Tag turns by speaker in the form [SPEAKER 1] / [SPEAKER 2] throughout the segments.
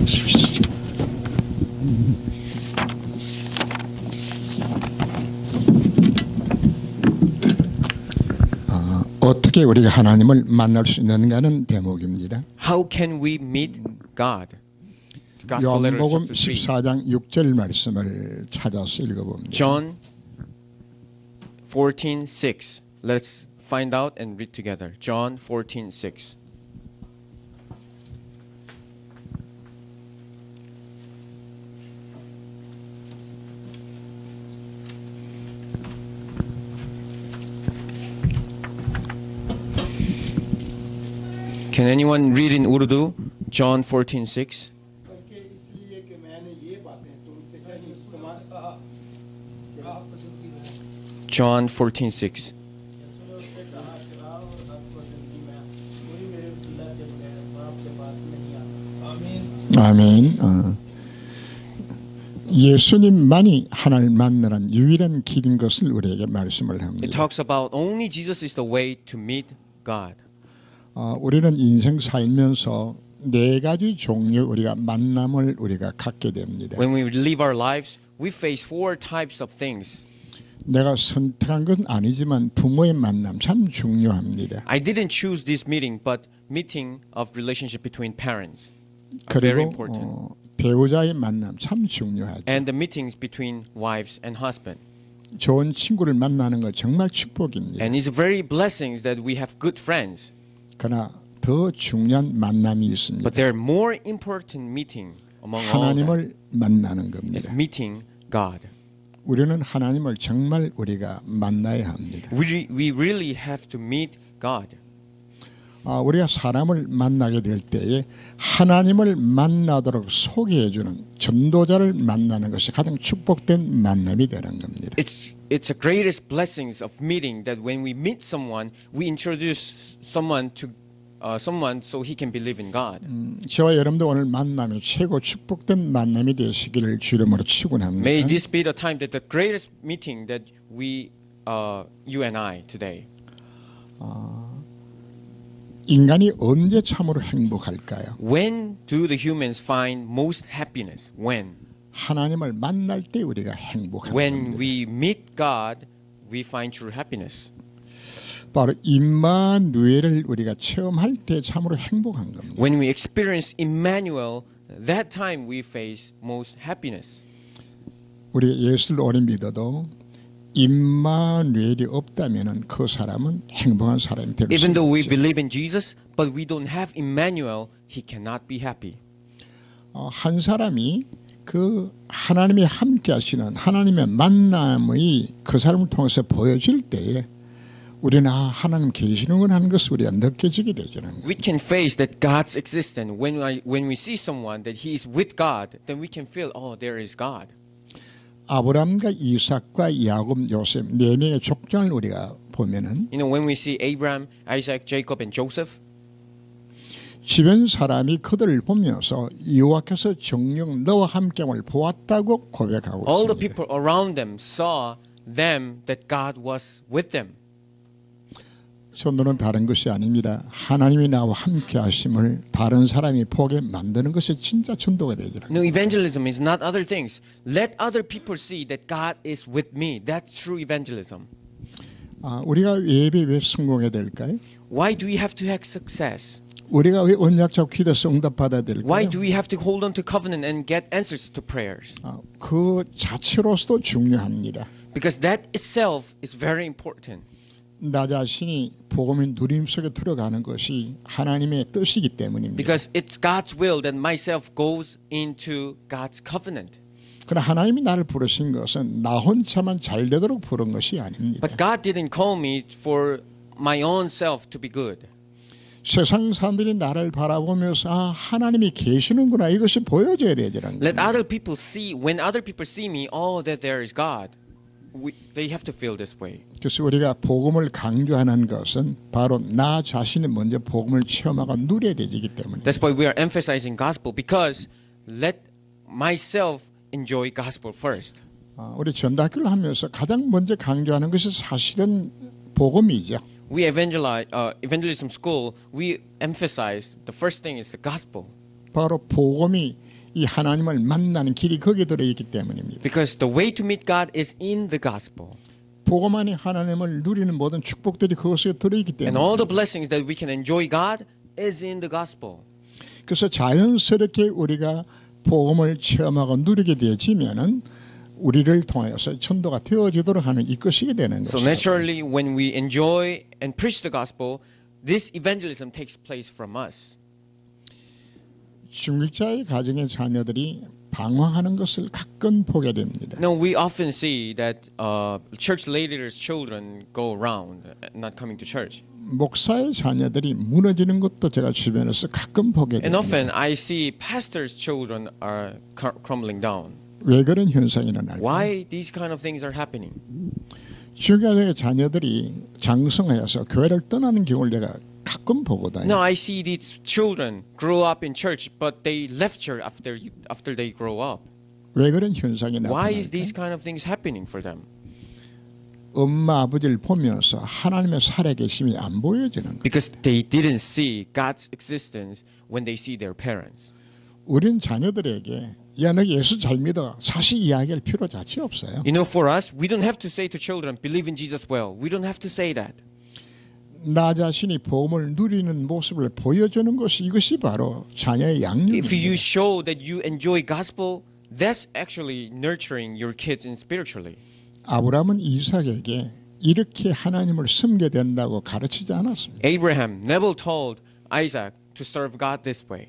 [SPEAKER 1] 앉으십시오. 어떻게 우리가 하나님을 만날 수 있는가는 대목입니다.
[SPEAKER 2] How can we meet God? The Gospel letter
[SPEAKER 1] 요한복음
[SPEAKER 2] chapter 3.
[SPEAKER 1] 14장 6절 말씀을 찾아서 읽어봅니다.
[SPEAKER 2] John 14:6. Let's find out and read together. John 14:6. Can anyone read in Urdu? John 14:6. John 14:6.
[SPEAKER 1] 아멘. 예수님만이 하나님을 만나는 유일한 길인 것을 우리에게 말씀을
[SPEAKER 2] It
[SPEAKER 1] 합니다.
[SPEAKER 2] talks about only Jesus is the way to meet God.
[SPEAKER 1] 우리는 인생 살면서 네 가지 종류 우리가 만남을 우리가 갖게 됩니다.
[SPEAKER 2] When we live our lives, we face four types of things.
[SPEAKER 1] 내가 선택한 건 아니지만 부모의 만남 참 중요합니다.
[SPEAKER 2] I didn't choose this meeting, but meeting of relationship between parents are very
[SPEAKER 1] 그리고
[SPEAKER 2] important.
[SPEAKER 1] 배우자의 만남 참 중요하죠.
[SPEAKER 2] And the meetings between wives and husband.
[SPEAKER 1] 좋은 친구를 만나는 거 정말 축복입니다.
[SPEAKER 2] And it's very blessings that we have good friends.
[SPEAKER 1] 그러나 더 중요한 만남이 있습니다.
[SPEAKER 2] But there are more important meeting among all that
[SPEAKER 1] 하나님을 만나는
[SPEAKER 2] is
[SPEAKER 1] 겁니다.
[SPEAKER 2] meeting God.
[SPEAKER 1] 우리는 하나님을 정말 우리가 만나야 합니다.
[SPEAKER 2] We really have to meet God.
[SPEAKER 1] 우리가 사람을 만나게 될 때에 하나님을 만나도록 소개해주는 전도자를 만나는 것이 가장 축복된 만남이 되는 겁니다.
[SPEAKER 2] It's the greatest blessings of meeting that when we meet someone, we introduce someone to someone so he can believe in God.
[SPEAKER 1] 저와 여러분도 오늘 만남이 최고 축복된 만남이 되시기를 주 이름으로 축원합니다.
[SPEAKER 2] May this be the time that the greatest meeting that we, you and I today.
[SPEAKER 1] 인간이 언제 참으로 행복할까요?
[SPEAKER 2] When do the humans find most happiness? When?
[SPEAKER 1] 하나님을 만날 때 우리가 행복합니다.
[SPEAKER 2] When we meet God, we find true happiness.
[SPEAKER 1] 바로 임마누엘을 우리가 체험할 때 참으로 행복한 겁니다.
[SPEAKER 2] When we experience Emmanuel, that time we face most happiness.
[SPEAKER 1] 우리 예수를 오래 믿어도 임마누엘이 없다면은 그 사람은 행복한 사람이 될 수
[SPEAKER 2] Even though we
[SPEAKER 1] 없죠.
[SPEAKER 2] believe in Jesus, but we don't have Emmanuel, he cannot be happy.
[SPEAKER 1] 한 사람이 그 하나님이 함께 하시는 하나님의 만남의 그 사람을 통해서 보여질 때에 우리는 하나님 계시는구나 하는 것을 우리가 느껴지게 되잖아요.
[SPEAKER 2] We can face that God's existence when we see someone that he is with God, then we can feel, oh, there is God.
[SPEAKER 1] 아브라함과 이삭과 야곱, 요셉 네 명의 족장을 우리가 보면은
[SPEAKER 2] You know, when we see Abraham, Isaac, Jacob, and Joseph,
[SPEAKER 1] 주변 사람이 그들을 보면서 여호와께서 정녕 너와 함께함을 보았다고 고백하고
[SPEAKER 2] all the
[SPEAKER 1] 있습니다.
[SPEAKER 2] people around them saw them that God was with them.
[SPEAKER 1] 전도는 다른 것이 아닙니다. 하나님이 나와 함께 하심을 다른 사람이 보게 만드는 것이 진짜 전도가 되더라고요.
[SPEAKER 2] No, evangelism is not other things. Let other people see that God is with me. That's true evangelism.
[SPEAKER 1] 우리가 예배 왜 성공해야 될까요?
[SPEAKER 2] Why do we have to have success?
[SPEAKER 1] 우리가 왜 언약 잡고 기도해서 응답받아야 될까요?
[SPEAKER 2] Why do we have to hold on to covenant and get answers to prayers?
[SPEAKER 1] 그 자체로서도 중요합니다.
[SPEAKER 2] Because that itself is very important.
[SPEAKER 1] 나 자신이 복음의 누림 속에 들어가는 것이 하나님의 뜻이기 때문입니다.
[SPEAKER 2] Because it's God's will that myself goes into God's covenant.
[SPEAKER 1] 그러나 하나님이 나를 부르신 것은 나 혼자만 잘 되도록 부른 것이 아닙니다.
[SPEAKER 2] But God didn't call me for my own self to be good.
[SPEAKER 1] 세상 사람들이 나를 바라보면서 하나님이 계시는구나 이것이 보여져야 되잖아요.
[SPEAKER 2] Let other people see, when other people see me, oh, that there is God. They have to feel this way.
[SPEAKER 1] 그래서 우리가 복음을 강조하는 것은 바로 나 자신이 먼저 복음을 체험하고 누려야 되기 때문에.
[SPEAKER 2] That's why we are emphasizing gospel, because let myself enjoy gospel first.
[SPEAKER 1] 우리 전도학교를 하면서 가장 먼저 강조하는 것이 사실은 복음이죠.
[SPEAKER 2] We evangelism school, we emphasize the first thing is the gospel.
[SPEAKER 1] 바로 복음이 이 하나님을 만나는 길이 거기에 들어있기 때문입니다.
[SPEAKER 2] Because the way to meet God is in the gospel.
[SPEAKER 1] 복음 안에 하나님을 누리는 모든 축복들이 그것에 들어있기
[SPEAKER 2] And all the
[SPEAKER 1] 때문입니다.
[SPEAKER 2] blessings that we can enjoy God is in the gospel.
[SPEAKER 1] 그래서 자연스럽게 우리가 복음을 체험하고 누리게 되어지면은 우리를 통해서 전도가 되어지도록 하는 이것이게 되는
[SPEAKER 2] So
[SPEAKER 1] 것입니다.
[SPEAKER 2] naturally, when we enjoy and preach the gospel, this evangelism takes place from us.
[SPEAKER 1] 중직자의 가정의 자녀들이 방황하는 것을 가끔 보게 됩니다.
[SPEAKER 2] Now we often see that church leaders' children go around not coming to church.
[SPEAKER 1] 목사의 자녀들이 무너지는 것도 제가 주변에서 가끔 보게
[SPEAKER 2] And
[SPEAKER 1] 됩니다.
[SPEAKER 2] often I see pastors' children are crumbling down.
[SPEAKER 1] 왜 그런 현상이 일어날까요?
[SPEAKER 2] Why these kind of things are happening?
[SPEAKER 1] 중직자의 자녀들이 장성하여서 교회를 떠나는 경우를 내가 가끔 보거든요.
[SPEAKER 2] Now I see these children grow up in church, but they left church after they grow up.
[SPEAKER 1] 왜 그런 현상이
[SPEAKER 2] Why is
[SPEAKER 1] 나타날까요?
[SPEAKER 2] these kind of things happening for them?
[SPEAKER 1] 엄마 아버지를 보면서 하나님의 살아계심이 안 보여지는 거예요.
[SPEAKER 2] Because they didn't see God's existence when they see their parents.
[SPEAKER 1] 우린 자녀들에게 야, 너 예수 잘 믿어. 사실 이야기할 필요 자체 없어요.
[SPEAKER 2] You know, for us, we don't have to say to children, believe in Jesus well. We don't have to say that.
[SPEAKER 1] 나 자신이 복음을 누리는 모습을 보여주는 것이 이것이 바로 자녀의
[SPEAKER 2] If you
[SPEAKER 1] 양육입니다.
[SPEAKER 2] show that you enjoy gospel, that's actually nurturing your kids in spiritually.
[SPEAKER 1] 아브라함은 이삭에게 이렇게 하나님을 섬겨야 된다고 가르치지 않았습니다.
[SPEAKER 2] Abraham never told Isaac to serve God this way.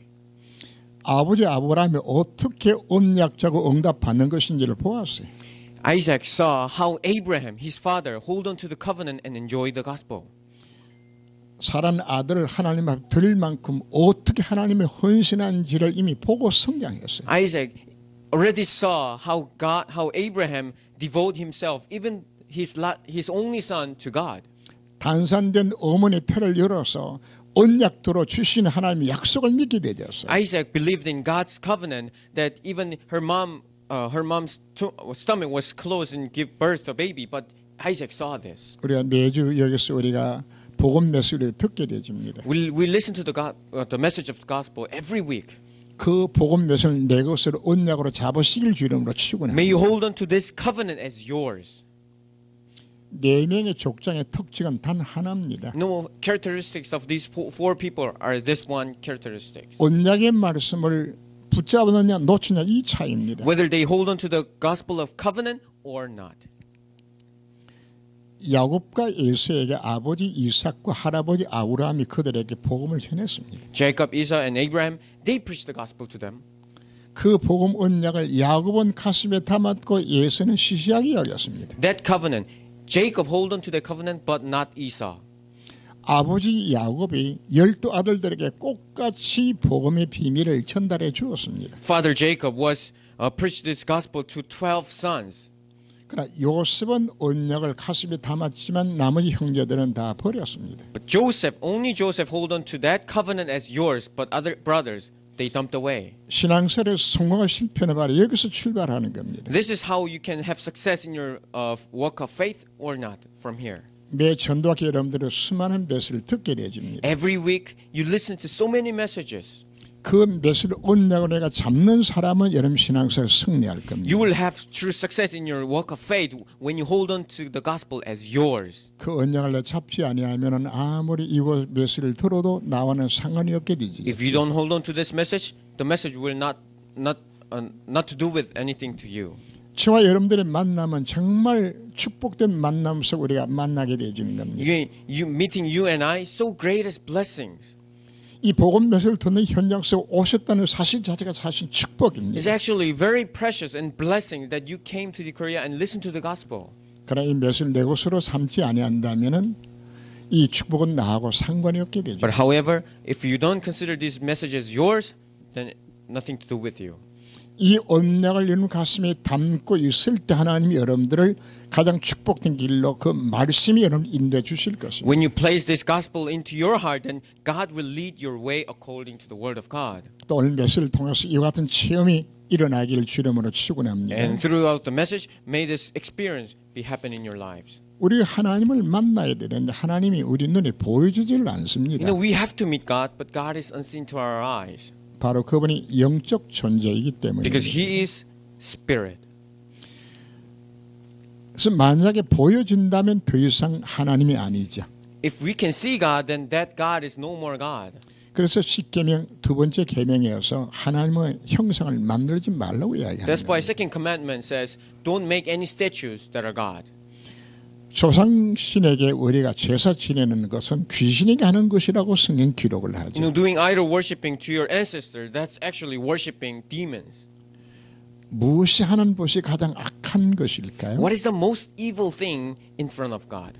[SPEAKER 1] 아버지 아브라함이 어떻게 언약자고 응답받는 것인지를 보았어요.
[SPEAKER 2] Isaac saw how Abraham, his father, hold on to the covenant and enjoy the gospel.
[SPEAKER 1] 살아난 아들을 하나님 앞에 드릴 만큼 어떻게 하나님의 헌신한지를 이미 보고 성장했어요.
[SPEAKER 2] Isaac already saw how Abraham devote himself, even his only son, to God.
[SPEAKER 1] 단산된 어머니 태를 열어서 언약도로 주신 하나님의 약속을 믿게 되었어요.
[SPEAKER 2] Isaac believed in God's covenant that even her mom's stomach was closed and give birth to a baby, but Isaac saw this.
[SPEAKER 1] 우리가 매주 여기서 우리가 복음 메시지를 듣게 되집니다.
[SPEAKER 2] We listen to the message of the gospel every week.
[SPEAKER 1] 그 복음 메시지를 내 것으로 언약으로 잡으시길 주름으로 축원합니다.
[SPEAKER 2] May you hold on to this covenant as yours.
[SPEAKER 1] 네 명의 족장의 특징은 단 하나입니다.
[SPEAKER 2] No characteristics of these four people are this one characteristics.
[SPEAKER 1] 언약의 말씀을 붙잡느냐 놓치냐 이 차이입니다.
[SPEAKER 2] Whether they hold on to the gospel of covenant or not.
[SPEAKER 1] 야곱과 에서에게 아버지 이삭과 할아버지 아브라함이 그들에게 복음을 전했습니다.
[SPEAKER 2] Jacob, Esau, and Abraham, they preached the gospel to them.
[SPEAKER 1] 그 복음 언약을 야곱은 가슴에 담았고 에서는 시시하게 여겼습니다.
[SPEAKER 2] That covenant, Jacob hold on to the covenant, but not Esau.
[SPEAKER 1] 아버지 야곱이 12 아들들에게 똑같이 복음의 비밀을 전달해 주었습니다.
[SPEAKER 2] Father Jacob was preached this gospel to 12 sons.
[SPEAKER 1] 그러나 요셉은 언약을 가슴에 담았지만 나머지 형제들은 다 버렸습니다.
[SPEAKER 2] But only Joseph hold on to that covenant as yours, but other brothers, they dumped away.
[SPEAKER 1] 신앙생활에 성공할 실패는 바로 여기서 출발하는 겁니다.
[SPEAKER 2] This is how you can have success in your walk of faith or not from here.
[SPEAKER 1] 매 전도학교 여러분들은 수많은 메시지를 듣게 되집니다.
[SPEAKER 2] Every week you listen to so many messages.
[SPEAKER 1] 그 메시지를 언약으로 내가 잡는 사람은 여러분 신앙생활 승리할 겁니다.
[SPEAKER 2] You will have true success in your walk of faith when you hold on to the gospel as yours.
[SPEAKER 1] 그 언약을 내가 잡지 아니하면은 아무리 이거 메시지를 들어도 나와는 상관이 없게 되지.
[SPEAKER 2] If you don't hold on to this message, the message will not to do with anything to you.
[SPEAKER 1] 저와 여러분들의 만남은 정말 축복된 만남 속 우리가 만나게 되지는 겁니다.
[SPEAKER 2] Meeting you and I, so great as blessings.
[SPEAKER 1] 이 복음 메시지를 듣는 현장 속 오셨다는 사실 자체가 사실 축복입니다.
[SPEAKER 2] It's actually very precious and blessing that you came to the Korea and listened to the gospel.
[SPEAKER 1] 그러나 이 메시지를 내 것으로 삼지 아니한다면은 이 축복은 나하고 상관이 없게 되죠.
[SPEAKER 2] But however, if you don't consider this message as yours, then nothing to do with you.
[SPEAKER 1] 이 언약을 여러분 가슴에 담고 있을 때 하나님이 여러분들을 가장 축복된 길로 그 말씀이 여러분 인도해 주실 것입니다.
[SPEAKER 2] When you place this gospel into your heart, then God will lead your way according to the word of God.
[SPEAKER 1] 또 오늘 메시지를 통해서 이와 같은 체험이 일어나기를 주름으로 축원합니다.
[SPEAKER 2] And throughout the message, may this experience be happen in your lives.
[SPEAKER 1] 우리 하나님을 만나야 되는데 하나님이 우리 눈에 보여지지를 않습니다.
[SPEAKER 2] You know, we have to meet God, but God is unseen to our eyes.
[SPEAKER 1] 바로 그분이 영적 존재이기 때문입니다.
[SPEAKER 2] Because He is Spirit.
[SPEAKER 1] 그래서 만약에 보여진다면 더 이상 하나님이 아니죠.
[SPEAKER 2] If we can see God, then that God is no more God.
[SPEAKER 1] 그래서 십계명 두 번째 계명에서 하나님의 형상을 만들지 말라고 이야기합니다.
[SPEAKER 2] That's why Second Commandment says, "Don't make any statues that are God."
[SPEAKER 1] 조상신에게 우리가 제사 지내는 것은 귀신에게 하는 것이라고 성경 기록을
[SPEAKER 2] You
[SPEAKER 1] 하죠.
[SPEAKER 2] know, doing idol worshiping to your ancestor, that's actually worshiping demons.
[SPEAKER 1] 무엇이 하는 것이 가장 악한 것일까요?
[SPEAKER 2] What is the most evil thing in front of God?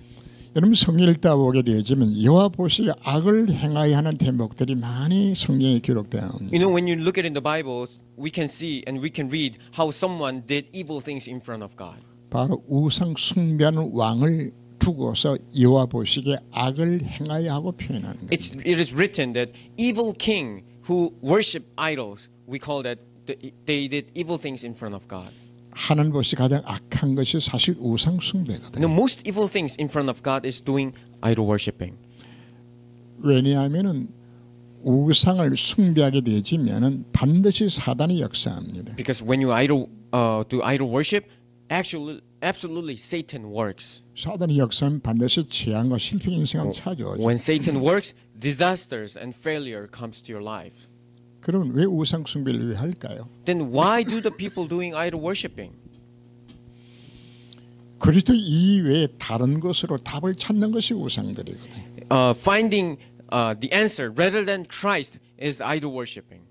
[SPEAKER 1] 여러분 성경 읽다 보게 되지만 여호와 보시기에 악을 행하여 하는 대목들이 많이 성경에 기록되어 있습니다.
[SPEAKER 2] You know, when you look at it in the Bible, we can see and we can read how someone did evil things in front of God.
[SPEAKER 1] 바로 우상 숭배하는 왕을 두고서 여호와 보시기에 악을 행하여 하고 표현하는 거예요.
[SPEAKER 2] It is written that evil king who worship idols, we call that they did evil things in front of God.
[SPEAKER 1] 하는 것이 가장 악한 것이 사실 우상 숭배거든요.
[SPEAKER 2] The most evil things in front of God is doing idol worshiping.
[SPEAKER 1] 왜냐하면은 우상을 숭배하게 되지면은 반드시 사단이 역사합니다.
[SPEAKER 2] Because when you do idol worship, absolutely Satan works.
[SPEAKER 1] 사단이 역사하면 반드시 재앙과 실패 인생을 찾아오죠.
[SPEAKER 2] When Satan works, disasters and failure comes to your life.
[SPEAKER 1] 그러면 왜 우상 숭배를 왜 할까요?
[SPEAKER 2] Then why do the people doing idol worshiping?
[SPEAKER 1] 그리스도 이외에 다른 것으로 답을 찾는 것이 우상들이거든요.
[SPEAKER 2] Finding the answer rather than Christ is idol worshiping.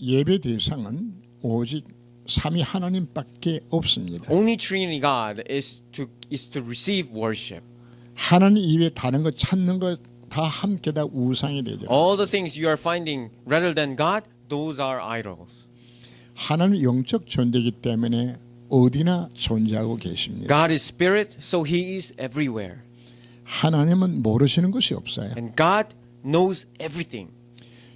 [SPEAKER 1] 예배 대상은 오직 삼위 하나님밖에 없습니다.
[SPEAKER 2] Only Trinity God is to receive worship.
[SPEAKER 1] 하나님 이외에 다른 것 찾는 것 다 함께 다 우상이 되죠.
[SPEAKER 2] All the things you are finding rather than God, those are idols.
[SPEAKER 1] 하나님 영적 존재이기 때문에 어디나 존재하고 계십니다.
[SPEAKER 2] God is spirit, so He is everywhere.
[SPEAKER 1] 하나님은 모르시는 것이 없어요.
[SPEAKER 2] And God knows everything.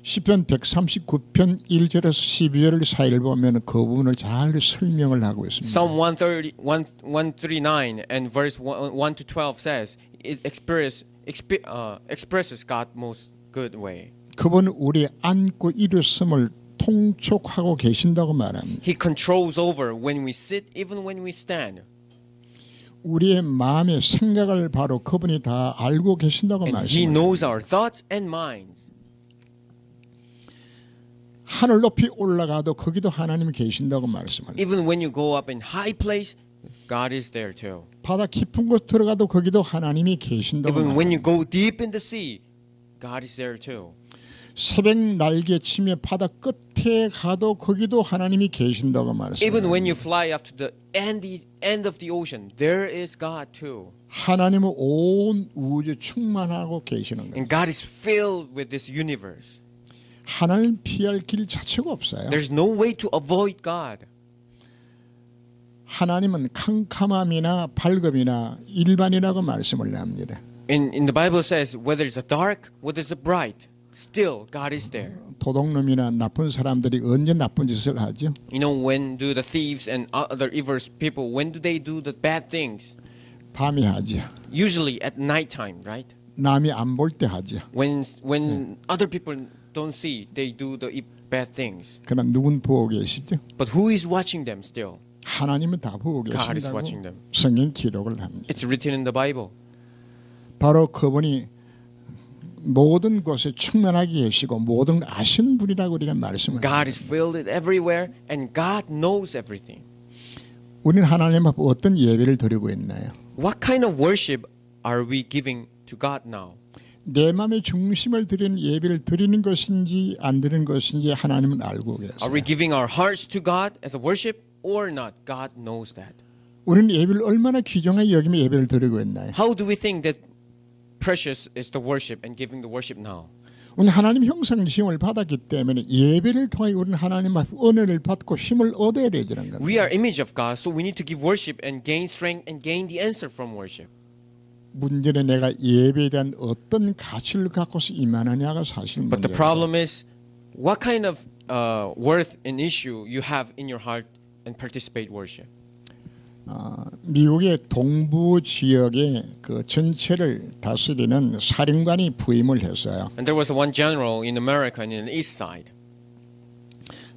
[SPEAKER 1] 시편 139편 1절에서 12절 사이를 보면 그 부분을 잘 설명을 하고 있습니다.
[SPEAKER 2] Psalm 139 and verse 1 to 12 says it expresses God most good way.
[SPEAKER 1] 그분 우리 안고 일으킴을 통촉하고 계신다고 말합니다.
[SPEAKER 2] He controls over when we sit, even when we stand.
[SPEAKER 1] 우리의 마음의 생각을 바로 그분이 다 알고 계신다고
[SPEAKER 2] And He
[SPEAKER 1] 말씀합니다.
[SPEAKER 2] knows our thoughts and minds.
[SPEAKER 1] 하늘 높이 올라가도 거기도 하나님이 계신다고 말씀합니다.
[SPEAKER 2] Even when you go up in high place, God is there too.
[SPEAKER 1] 바다 깊은 곳 들어가도 거기도 하나님이 계신다고
[SPEAKER 2] Even when
[SPEAKER 1] 말합니다.
[SPEAKER 2] you go deep in the sea, God is there too.
[SPEAKER 1] 새벽 날개 치며 바다 끝에 가도 거기도 하나님이 계신다고
[SPEAKER 2] Even when
[SPEAKER 1] 말씀합니다.
[SPEAKER 2] you fly up to the end of the ocean, there is God too.
[SPEAKER 1] 하나님은 온 우주 충만하고 계시는 거예요.
[SPEAKER 2] And God is filled with this universe.
[SPEAKER 1] 하나님 피할 길 자체가 없어요.
[SPEAKER 2] There's no way to avoid God.
[SPEAKER 1] 하나님은 캄캄함이나 밝음이나 일반이라고 말씀을 합니다.
[SPEAKER 2] In the Bible says, whether it's a dark, whether it's a bright, still God is there.
[SPEAKER 1] 도둑놈이나 나쁜 사람들이 언제 나쁜 짓을 하죠?
[SPEAKER 2] You know, when do the thieves and other evil people, when do they do the bad things?
[SPEAKER 1] 밤에 하죠.
[SPEAKER 2] Usually at nighttime, right?
[SPEAKER 1] 남이 안 볼 때 하죠.
[SPEAKER 2] When other people don't see, they do the bad things.
[SPEAKER 1] 그러나 누군 보고 계시죠?
[SPEAKER 2] But who is watching them still?
[SPEAKER 1] 하나님은 다 보고
[SPEAKER 2] God is watching
[SPEAKER 1] 계신다고
[SPEAKER 2] them.
[SPEAKER 1] 성경 기록을 합니다.
[SPEAKER 2] It's written in the Bible.
[SPEAKER 1] 바로 그분이 모든 곳에 충만하게 계시고 모든 아시는 분이라고 우리가 말씀을
[SPEAKER 2] God
[SPEAKER 1] 합니다.
[SPEAKER 2] is filled everywhere and God knows everything.
[SPEAKER 1] 우리는 하나님 앞에 어떤 예배를 드리고 있나요?
[SPEAKER 2] What kind of worship are we giving to God now?
[SPEAKER 1] 내 마음의 중심을 드리는 예배를 드리는 것인지 안 드리는 것인지 하나님은 알고
[SPEAKER 2] Are
[SPEAKER 1] 계세요.
[SPEAKER 2] we giving our hearts to God as a worship or not? God knows that.
[SPEAKER 1] 우리는 예배를 얼마나 귀중하게 여기며 예배를 드리고 있나요?
[SPEAKER 2] How do we think that precious is the worship and giving the worship now?
[SPEAKER 1] 우리는 하나님 형상 지음을 받았기 때문에 예배를 통해 우리는 하나님 앞에 은혜를 받고 힘을 얻어야 되는 겁니다.
[SPEAKER 2] We are image of God, so we need to give worship and gain strength and gain the answer from worship.
[SPEAKER 1] 문제는 내가 예배에 대한 어떤 가치를 갖고서 임하느냐가 사실
[SPEAKER 2] But the
[SPEAKER 1] 문제예요.
[SPEAKER 2] problem is, what kind of worth and issue you have in your heart and participate worship.
[SPEAKER 1] 미국의 동부 지역의 그 전체를 다스리는 사령관이 부임을 했어요.
[SPEAKER 2] And there was one general in America in the east side.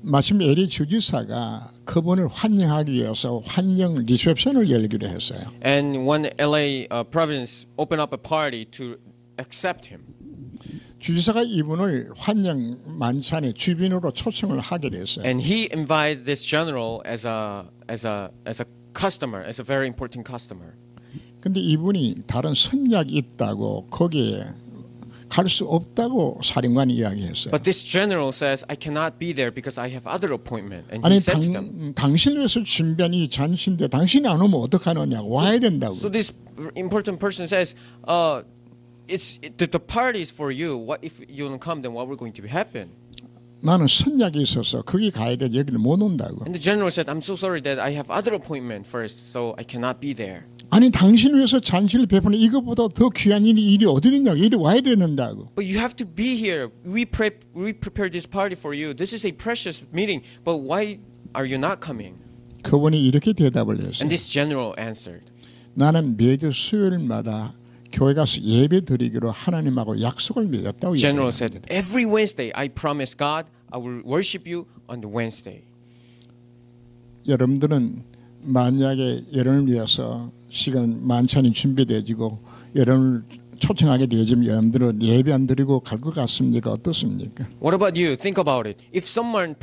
[SPEAKER 1] 마침 LA 주지사가 그분을 환영하기 위해서 환영 리셉션을 열기로 했어요.
[SPEAKER 2] And one LA province opened up a party to accept him.
[SPEAKER 1] 주지사가 이분을 환영 만찬의 주빈으로 초청을 하게 됐어요.
[SPEAKER 2] And he invited this general as a customer, as a very important customer.
[SPEAKER 1] 근데 이분이 다른 선약이 있다고 거기에 갈 수 없다고 사령관이 이야기했어요.
[SPEAKER 2] But this general says, I cannot be there because I have other appointment. And
[SPEAKER 1] 아니
[SPEAKER 2] he said to them.
[SPEAKER 1] 당신을 위해서 준비한 이 잔치인데 당신이 안 오면 어떡하느냐고 와야 된다고.
[SPEAKER 2] So this important person says, the party is for you. What if you don't come? Then what will going to happen?
[SPEAKER 1] 나는 선약이 있어서 거기 가야 돼 여기를 못 온다고.
[SPEAKER 2] And the general said, I'm so sorry that I have other appointment first, so I cannot be there.
[SPEAKER 1] 아니 당신을 위해서 잔치를 베푸는 이것보다 더 귀한 일이 어디 있냐고. 이리 와야 되는다고.
[SPEAKER 2] But you have to be here. We prepared this party for you. This is a precious meeting. But why are you not coming?
[SPEAKER 1] 그분이 이렇게 대답을 했어요.
[SPEAKER 2] And this general answered.
[SPEAKER 1] 나는 매주 수요일마다 교회 가서 예배 드리기로 하나님하고 약속을 맺었다고.
[SPEAKER 2] General said, every Wednesday I promise God I will worship you on the Wednesday.
[SPEAKER 1] 여러분들은 만약에 여러분을 위해서 시간 만찬이 준비되지고 여러분을 초청하게 되지면 여러분들은 예배 안 드리고 갈 것 같습니까? 어떻습니까?
[SPEAKER 2] What about you? Think about it. If someone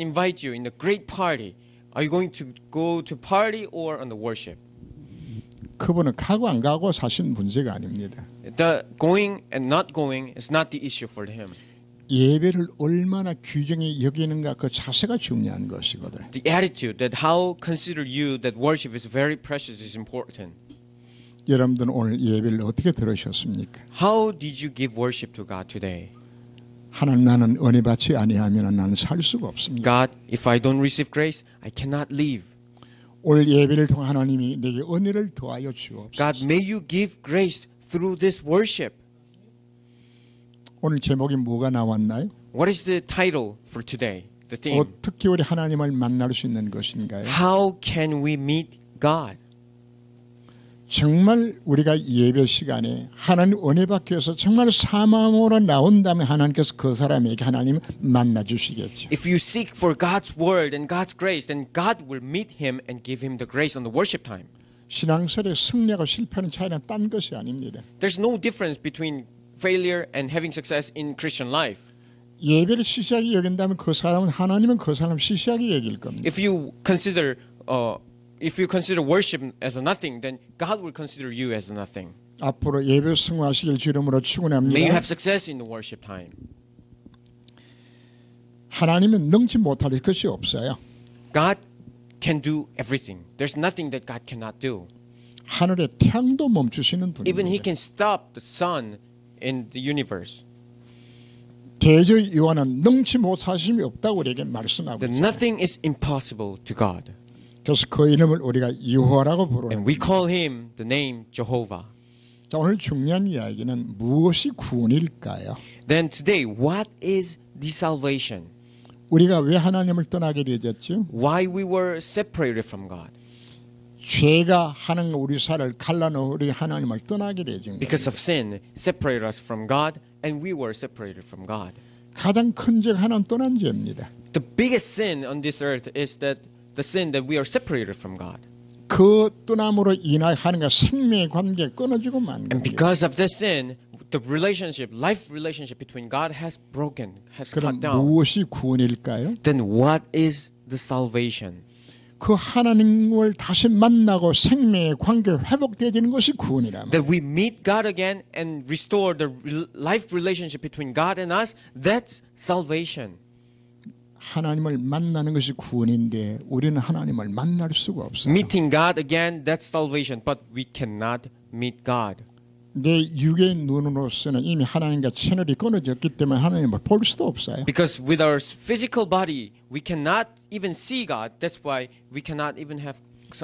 [SPEAKER 2] invites you in a great party, are you going to go to party or on the worship?
[SPEAKER 1] 그분은 가고 안 가고 사실 문제가 아닙니다.
[SPEAKER 2] The going and not going is not the issue for him.
[SPEAKER 1] 예배를 얼마나 귀중히 여기는가 그 자세가 중요한 것이거든.
[SPEAKER 2] The attitude that how consider you that worship is very precious is important.
[SPEAKER 1] 여러분들은 오늘 예배를 어떻게 들으셨습니까?
[SPEAKER 2] How did you give worship to God today?
[SPEAKER 1] 하나님 나는 은혜 받지 아니하면 나는 살 수가 없습니다.
[SPEAKER 2] God, if I don't receive grace, I cannot live.
[SPEAKER 1] 오늘 예배를 통해 하나님이 내게 은혜를 더하여 주옵소서.
[SPEAKER 2] God, may you give grace through this worship.
[SPEAKER 1] 오늘 제목이 뭐가 나왔나요?
[SPEAKER 2] What is the title for today? The theme.
[SPEAKER 1] 어떻게 우리 하나님을 만날 수 있는 것인가요?
[SPEAKER 2] How can we meet God?
[SPEAKER 1] 정말 우리가 예배 시간에 하나님 은혜 받기 위해서 정말 사마음으로 나온다면 하나님께서 그 사람에게 하나님 만나 주시겠죠.
[SPEAKER 2] If you seek for God's word and God's grace, then God will meet him and give him the grace on the worship time.
[SPEAKER 1] 신앙생활의 승리하고 실패하는 차이는 딴 것이 아닙니다.
[SPEAKER 2] There's no difference between failure and having success in Christian life.
[SPEAKER 1] 예배를 시시하게 여긴다면 그 사람은 하나님은 그 사람 시시하게 여길 겁니다.
[SPEAKER 2] If you consider worship as a nothing, then God will consider you as a nothing.
[SPEAKER 1] 앞으로 예배 승화하시길 주름으로
[SPEAKER 2] May you
[SPEAKER 1] 축원합니다.
[SPEAKER 2] have success in the worship time.
[SPEAKER 1] 하나님은 능치 못할 것이 없어요.
[SPEAKER 2] God can do everything. There's nothing that God cannot do.
[SPEAKER 1] 하늘의 태양도 멈추시는
[SPEAKER 2] Even He
[SPEAKER 1] 분입니다.
[SPEAKER 2] can stop the sun in the universe.
[SPEAKER 1] 대저 요한은 능치 못하심이 없다고 우리에게 말씀하고
[SPEAKER 2] That
[SPEAKER 1] 있습니다.
[SPEAKER 2] nothing is impossible to God.
[SPEAKER 1] 그래서 그 이름을 우리가 여호와라고 부르는
[SPEAKER 2] And we call Him the name Jehovah.
[SPEAKER 1] 자, 오늘 중요한 이야기는 무엇이 구원일까요?
[SPEAKER 2] Then today, what is the salvation?
[SPEAKER 1] 우리가 왜 하나님을 떠나게 되었죠?
[SPEAKER 2] Why we were separated from God?
[SPEAKER 1] 죄가 하나님 우리 살을 갈라놓은 우리 하나님을 떠나게 되진
[SPEAKER 2] Because
[SPEAKER 1] 거예요.
[SPEAKER 2] of sin, separated us from God, and we were separated from God.
[SPEAKER 1] 가장 큰 죄가 하나님 떠난 죄입니다.
[SPEAKER 2] The biggest sin on this earth is that the sin that we are separated from God.
[SPEAKER 1] 그 떠남으로 인하여 하나님과 생명의 관계가 끊어지고 만
[SPEAKER 2] And
[SPEAKER 1] 겁니다.
[SPEAKER 2] because of this sin, the relationship, life relationship between God has broken, has
[SPEAKER 1] 그럼
[SPEAKER 2] cut down.
[SPEAKER 1] 무엇이 구원일까요?
[SPEAKER 2] Then what is the salvation?
[SPEAKER 1] 그 하나님을 다시 만나고 생명의 관계가 회복되어지는 것이 구원이랍니다.
[SPEAKER 2] That we meet God again and restore the life relationship between God and us. That's salvation.
[SPEAKER 1] 하나님을 만나는 것이 구원인데 우리는 하나님을 만날 수가 없어요.
[SPEAKER 2] Meeting God again, that's salvation. But we cannot meet God.
[SPEAKER 1] 내 육의 눈으로서는 이미 하나님과 채널이 끊어졌기 때문에 하나님을 볼 수도 없어요.
[SPEAKER 2] Because with our physical body, we cannot even see God. That's why we cannot even have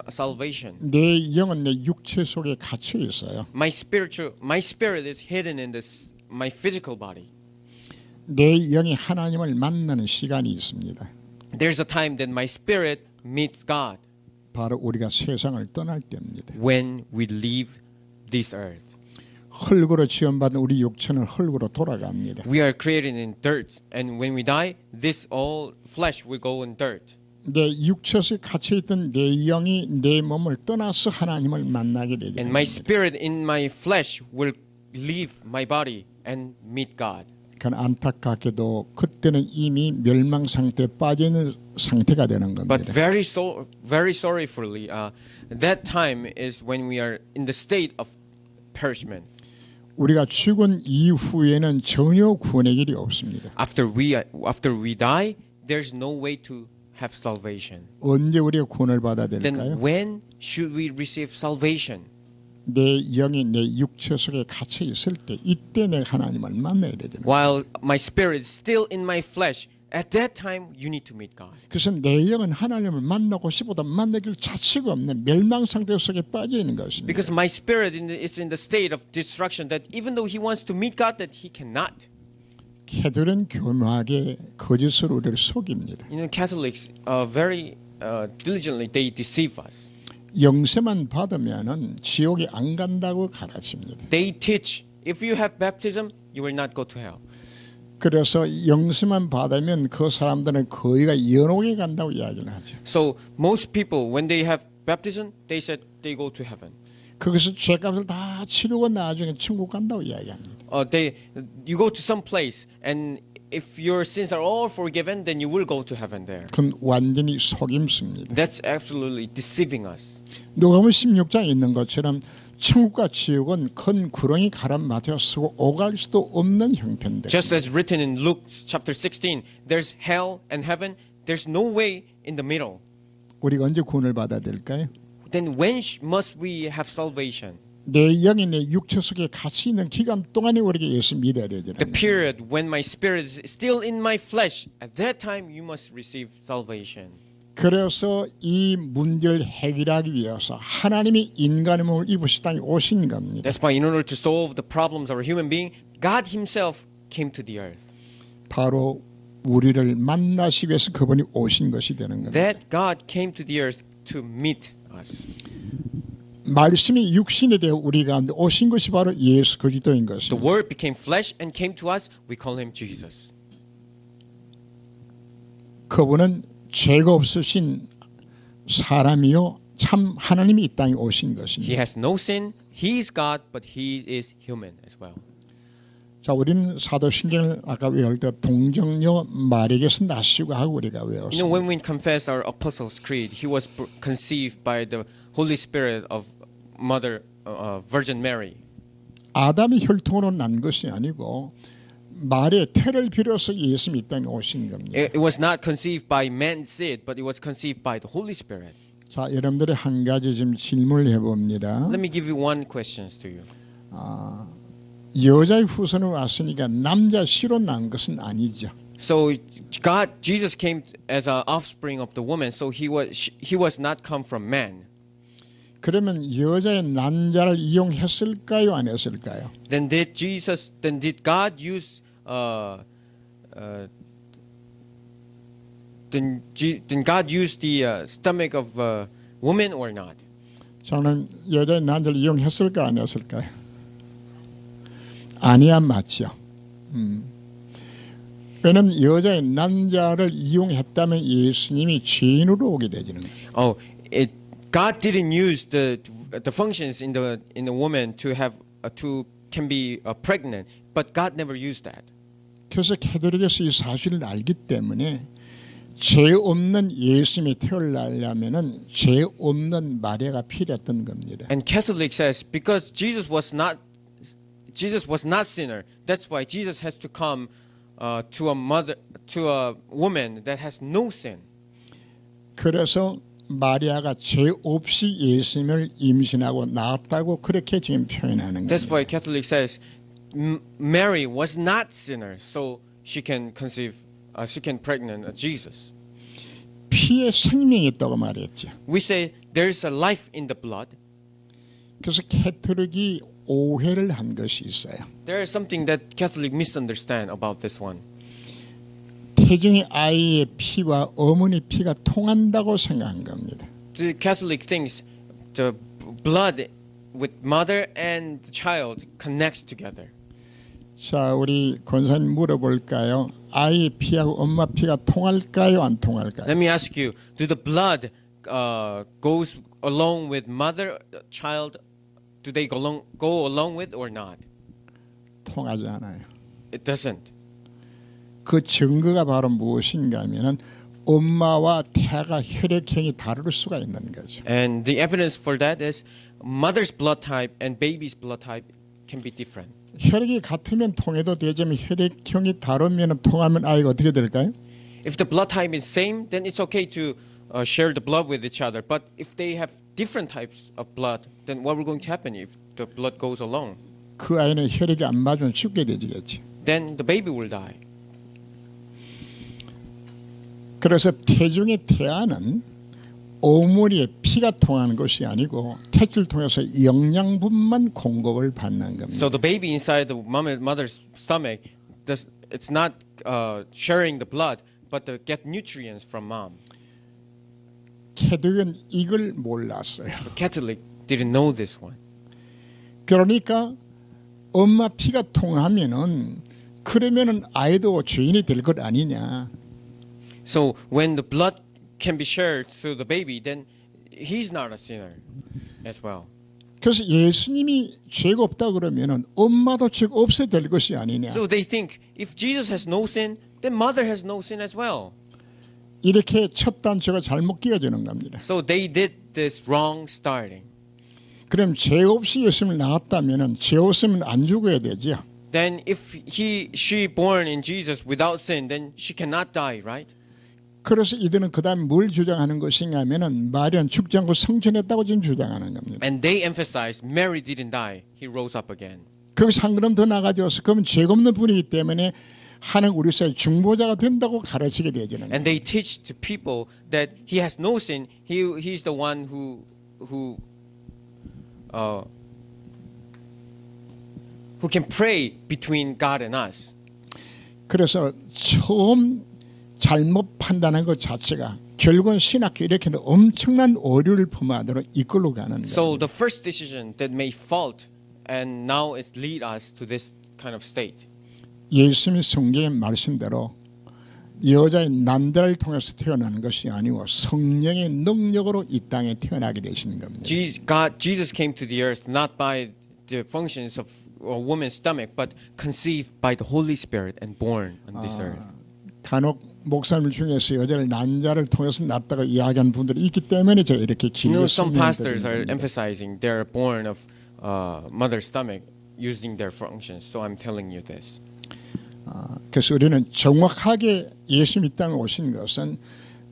[SPEAKER 2] salvation.
[SPEAKER 1] 내 영은 내 육체 속에 갇혀 있어요.
[SPEAKER 2] My spirit is hidden in my physical body.
[SPEAKER 1] 내 영이 하나님을 만나는 시간이 있습니다.
[SPEAKER 2] There's a time that my spirit meets God.
[SPEAKER 1] 바로 우리가 세상을 떠날 때입니다.
[SPEAKER 2] when we leave this earth.
[SPEAKER 1] 흙으로 지원받은 우리 육체는 흙으로 돌아갑니다.
[SPEAKER 2] We are created in dirt, and when we die, this all flesh will go in dirt.
[SPEAKER 1] 내 육체에 갇혀있던 내 영이 내 몸을 떠나서 하나님을 만나게 되죠.
[SPEAKER 2] And my spirit in my flesh will leave my body and meet God.
[SPEAKER 1] 그건 안타깝게도 그때는 이미 멸망 상태에 빠져 있는 상태가 되는 겁니다.
[SPEAKER 2] But very sorrowfully, that time is when we are in the state of perishment.
[SPEAKER 1] 우리가 죽은 이후에는 전혀 구원의 길이 없습니다.
[SPEAKER 2] After we die, there's no way to have salvation.
[SPEAKER 1] 언제 우리가 구원을 받아야
[SPEAKER 2] Then
[SPEAKER 1] 될까요?
[SPEAKER 2] when should we receive salvation?
[SPEAKER 1] 내 영이 내 육체 속에 갇혀 있을 때 이때 내가 하나님을 만나야 되잖아요.
[SPEAKER 2] While my spirit is still in my flesh, at that time you need to meet God.
[SPEAKER 1] 그래서 내 영은 하나님을 만나고 싶어도 만나길 자체가 없는 멸망 상태 속에 빠져 있는 것입니다.
[SPEAKER 2] Because my spirit is in the state of destruction that even though he wants to meet God, that he cannot.
[SPEAKER 1] 개들은 교묘하게 거짓으로 우리를 속입니다.
[SPEAKER 2] You know, Catholics very diligently they deceive us.
[SPEAKER 1] 영세만 받으면은 지옥에 안 간다고 가르칩니다.
[SPEAKER 2] They teach if you have baptism, you will not go to hell.
[SPEAKER 1] 그래서 영세만 받으면 그 사람들은 거의가 연옥에 간다고 이야기를 하죠.
[SPEAKER 2] So most people, when they have baptism, they said they go to heaven.
[SPEAKER 1] 거기서 죄값을 다 치르고 나중에 천국 간다고 이야기합니다.
[SPEAKER 2] You go to some place, and if your sins are all forgiven, then you will go to heaven there.
[SPEAKER 1] 그건 완전히 속임수입니다.
[SPEAKER 2] That's absolutely deceiving us.
[SPEAKER 1] 누가복음 16장에 있는 것처럼 천국과 지옥은 큰 구렁이 가란 마대에 쓰고 오갈 수도 없는 형편들.
[SPEAKER 2] Just as written in Luke chapter 16, there's hell and heaven. There's no way in the middle.
[SPEAKER 1] 우리가 언제 구원을 받아야 될까요?
[SPEAKER 2] Then when must we have salvation?
[SPEAKER 1] 내 영이 내 육체 속에 같이 있는 기간 동안에 우리에게 예수 믿어야 되잖아요.
[SPEAKER 2] The period when my spirit is still in my flesh, at that time you must receive salvation.
[SPEAKER 1] 그래서 이 문제를 해결하기 위해서 하나님이 인간의 몸을 입으시 땅에 오신 겁니다.
[SPEAKER 2] That's why in order to solve the problems of a human being, God himself came to the earth.
[SPEAKER 1] 바로 우리를 만나시기 위해서 그분이 오신 것이 되는 겁니다.
[SPEAKER 2] That God came to the earth to meet us.
[SPEAKER 1] 말씀이 육신이 되어 우리 가운데 오신 것이 바로 예수 그리스도인
[SPEAKER 2] The
[SPEAKER 1] 것입니다.
[SPEAKER 2] word became flesh and came to us. We call him Jesus.
[SPEAKER 1] 그분은 죄가 없으신 사람이요 참 하나님이 이 땅에 오신
[SPEAKER 2] He
[SPEAKER 1] 것입니다.
[SPEAKER 2] has no sin. He is God, but he is human as well.
[SPEAKER 1] 자, 우리는 사도신경을 아까 외울 때 동정녀 마리아에게서 나시고 하고 우리가
[SPEAKER 2] You know,
[SPEAKER 1] 외웠습니다.
[SPEAKER 2] when we confess our Apostles' Creed, he was conceived by the Holy Spirit of Mother Virgin Mary.
[SPEAKER 1] 아담의 혈통으로 난 것이 아니고 말의 태를 빌어서 예수님이 이 땅에 오신 겁니다.
[SPEAKER 2] It was not conceived by man's seed, but it was conceived by the Holy Spirit.
[SPEAKER 1] 자, 여러분들이 한 가지 좀 질문을 해봅니다.
[SPEAKER 2] Let me give you one question to you.
[SPEAKER 1] 여자의 후손으로 왔으니까 남자 씨로 난 것은 아니죠.
[SPEAKER 2] So Jesus came as an offspring of the woman, so he was not come from man.
[SPEAKER 1] 그러면 여자의 난자를 이용했을까요, 안 했을까요?
[SPEAKER 2] Then did God use then God use the stomach of a woman or not?
[SPEAKER 1] 저는 여자의 난자를 이용했을까 안 했을까요? 아니야 맞죠. 왜냐하면 여자의 난자를 이용했다면 예수님이 죄인으로 오게 되지는 거예요.
[SPEAKER 2] God didn't use the functions in the woman to have can be pregnant, but God never used that.
[SPEAKER 1] 그래서 캐톨릭에서 이 사실을 알기 때문에 죄 없는 예수님이 태어나려면은 죄 없는 마리아가 필요했던 겁니다.
[SPEAKER 2] And Catholic says because Jesus was not sinner, that's why Jesus has to come to a woman that has no sin.
[SPEAKER 1] 그래서 마리아가 죄 없이 예수님을 임신하고 낳았다고 그렇게 지금 표현하는 거예요.
[SPEAKER 2] That's why Catholic says Mary was not sinner, so she can pregnant Jesus.
[SPEAKER 1] 피에 생명이 있다고 말했죠.
[SPEAKER 2] We say there's a life in the blood.
[SPEAKER 1] 그래서 캐톨릭이 오해를 한 것이 있어요.
[SPEAKER 2] There is something that Catholic misunderstand about this one.
[SPEAKER 1] 태중의 아이의 피와 어머니 피가 통한다고 생각한 겁니다.
[SPEAKER 2] the Catholic thinks the blood with mother and the child connects together.
[SPEAKER 1] 자, 우리 권사님 물어볼까요? 아이 피하고 엄마 피가 통할까요? 안 통할까요?
[SPEAKER 2] Let me ask you: do the blood goes along with mother, child? Do they go along with or not?
[SPEAKER 1] 통하지 않아요.
[SPEAKER 2] It doesn't.
[SPEAKER 1] 그 증거가 바로 무엇인가 하면은 엄마와 태아가 혈액형이 다를 수가 있는 거죠.
[SPEAKER 2] And the evidence for that is mother's blood type and baby's blood type can be different.
[SPEAKER 1] 혈액이 같으면 통해도 되지만 혈액형이 다르면 통하면 아이가 어떻게 될까요?
[SPEAKER 2] If the blood type is same, then it's okay to share the blood with each other. But if they have different types of blood, then what will going to happen if the blood goes along?
[SPEAKER 1] 그 아이는 혈액이 안 맞으면 죽게 되지겠지.
[SPEAKER 2] Then the baby will die.
[SPEAKER 1] 그래서 태중의 태아는 어머니의 피가 통하는 것이 아니고 태를 통해서 영양분만 공급을 받는 겁니다.
[SPEAKER 2] So the baby inside the mother's stomach, it's not sharing the blood, but they get nutrients from mom.
[SPEAKER 1] 캐독은 이걸 몰랐어요.
[SPEAKER 2] The Catholic didn't know this one.
[SPEAKER 1] 그러니까 엄마 피가 통하면은 그러면은 아이도 죄인이 될 것 아니냐.
[SPEAKER 2] So when the blood can be shared through the baby, then he's not a sinner as well.
[SPEAKER 1] 그래서 예수님이 죄가 없다 그러면은 엄마도 죄가 없어야 될 것이 아니냐.
[SPEAKER 2] So they think if Jesus has no sin, then mother has no sin as well.
[SPEAKER 1] 이렇게 첫 단추가 잘못 끼워지는 겁니다.
[SPEAKER 2] So they did this wrong starting.
[SPEAKER 1] 그럼 죄 없이 예수님을 낳았다면은 죄 없으면 안 죽어야 되죠.
[SPEAKER 2] Then if she born in Jesus without sin, then she cannot die, right?
[SPEAKER 1] 그래서 이들은 그다음에 뭘 주장하는 것인가 하면은 마리아는 죽지 않고 성천했다고 지금 주장하는 겁니다.
[SPEAKER 2] And they emphasized Mary didn't die; he rose up again.
[SPEAKER 1] 거기서 한 걸음 더 나가져서 그러면 죄가 없는 분이기 때문에 하는 우리 사회 중보자가 된다고 가르치게 되지는.
[SPEAKER 2] And they teach to people that he has no sin. He's the one who can pray between God and us.
[SPEAKER 1] 그래서 처음 잘못 판단한 것 자체가 결국은 신학교 이렇게 엄청난 오류를 범하도록 이끌고 가는 거예요.
[SPEAKER 2] So the first decision that made fault, and now it lead us to this kind of state.
[SPEAKER 1] 예수님이 성경의 말씀대로 여자의 난자를 통해서 태어나는 것이 아니고 성령의 능력으로 이 땅에 태어나게 되시는 겁니다.
[SPEAKER 2] Jesus came to the earth not by the functions of a woman's stomach, but conceived by the Holy Spirit and born on this earth.
[SPEAKER 1] 간혹 목사님 중에서 여자를 난자를 통해서 낳았다고 이야기하는 분들이 있기 때문에 제가 이렇게 길게
[SPEAKER 2] some pastors are emphasizing they're born of mother's stomach using their functions. So I'm telling you this.
[SPEAKER 1] 그래서 우리는 정확하게 예수님 이 땅에 오신 것은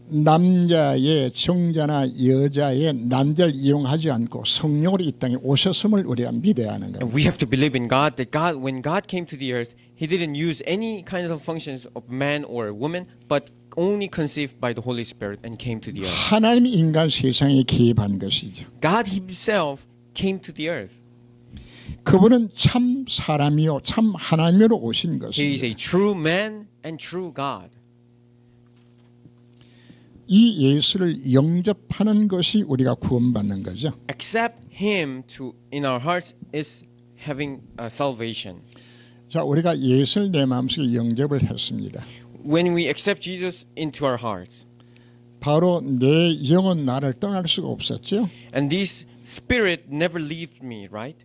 [SPEAKER 1] 남자의 정자나 여자의 난자를 이용하지 않고 성령으로 이 땅에 오셨음을 우리가 믿어야 하는 거예요.
[SPEAKER 2] We have to believe in God that when God came to the earth, He didn't use any kinds of functions of man or woman, but only conceived by the Holy Spirit and came to the earth.
[SPEAKER 1] 하나님이 인간 세상에 개입한 것이죠.
[SPEAKER 2] God Himself came to the earth.
[SPEAKER 1] 그분은 참 사람이요 참 하나님으로 오신
[SPEAKER 2] He is
[SPEAKER 1] 것입니다.
[SPEAKER 2] a true man and true God.
[SPEAKER 1] 이 예수를 영접하는 것이 우리가 구원받는 거죠.
[SPEAKER 2] Accept Him in our hearts is having salvation.
[SPEAKER 1] 자, 우리가 예수를 내 마음속에 영접을 했습니다.
[SPEAKER 2] When we accept Jesus into our hearts,
[SPEAKER 1] 바로 내 영은 나를 떠날 수가 없었죠.
[SPEAKER 2] and this Spirit never left me, right?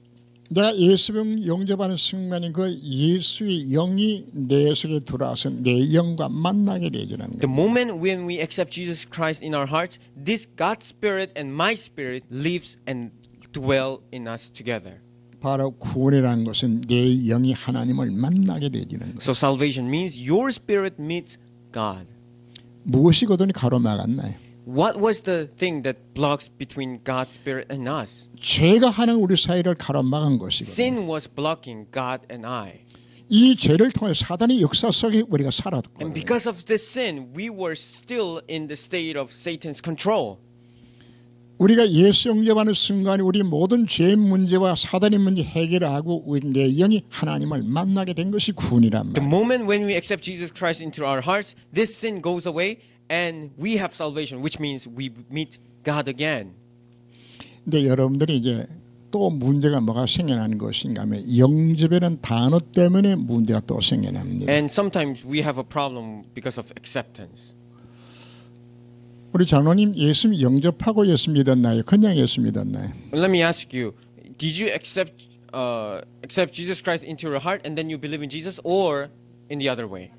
[SPEAKER 1] 내가 예수를 영접하는 순간인 그 예수의 영이 내 속에 들어와서 내 영과 만나게 되지는
[SPEAKER 2] The
[SPEAKER 1] 거예요.
[SPEAKER 2] moment when we accept Jesus Christ in our hearts, this God's Spirit and my Spirit lives and dwell in us together.
[SPEAKER 1] 바로 구원이라는 것은 내 영이 하나님을 만나게 되지는 거예요.
[SPEAKER 2] So salvation means your spirit meets God.
[SPEAKER 1] 무엇이 거든지 가로막았나요?
[SPEAKER 2] What was the thing that blocks between God's Spirit and us?
[SPEAKER 1] 죄가 하는 우리 사이를 가로막은 것이거든요.
[SPEAKER 2] Sin was blocking God and I.
[SPEAKER 1] 이 죄를 통해 사단의 역사 속에 우리가
[SPEAKER 2] And
[SPEAKER 1] 살았거든요.
[SPEAKER 2] because of this sin, we were still in the state of Satan's control.
[SPEAKER 1] 우리가 예수 영접하는 순간 우리 모든 죄의 문제와 사단의 문제 해결하고 우리 내 영이 하나님을 만나게 된 것이 구원이란
[SPEAKER 2] The
[SPEAKER 1] 말이에요.
[SPEAKER 2] moment when we accept Jesus Christ into our hearts, this sin goes away and we have salvation, which means we meet God again.
[SPEAKER 1] 근데 여러분들이 이제 또 문제가 뭐가 생겨나는 것인가 하면 영접이라는 단어 때문에 문제가 또 생겨납니다.
[SPEAKER 2] And sometimes we have a problem because of acceptance.
[SPEAKER 1] 우리 장로님 예수 영접하고 예수 믿었나요? 그냥 예수 믿었나요?
[SPEAKER 2] Let me ask you, did you accept Jesus Christ into your heart and then you believe in Jesus, or in the other way?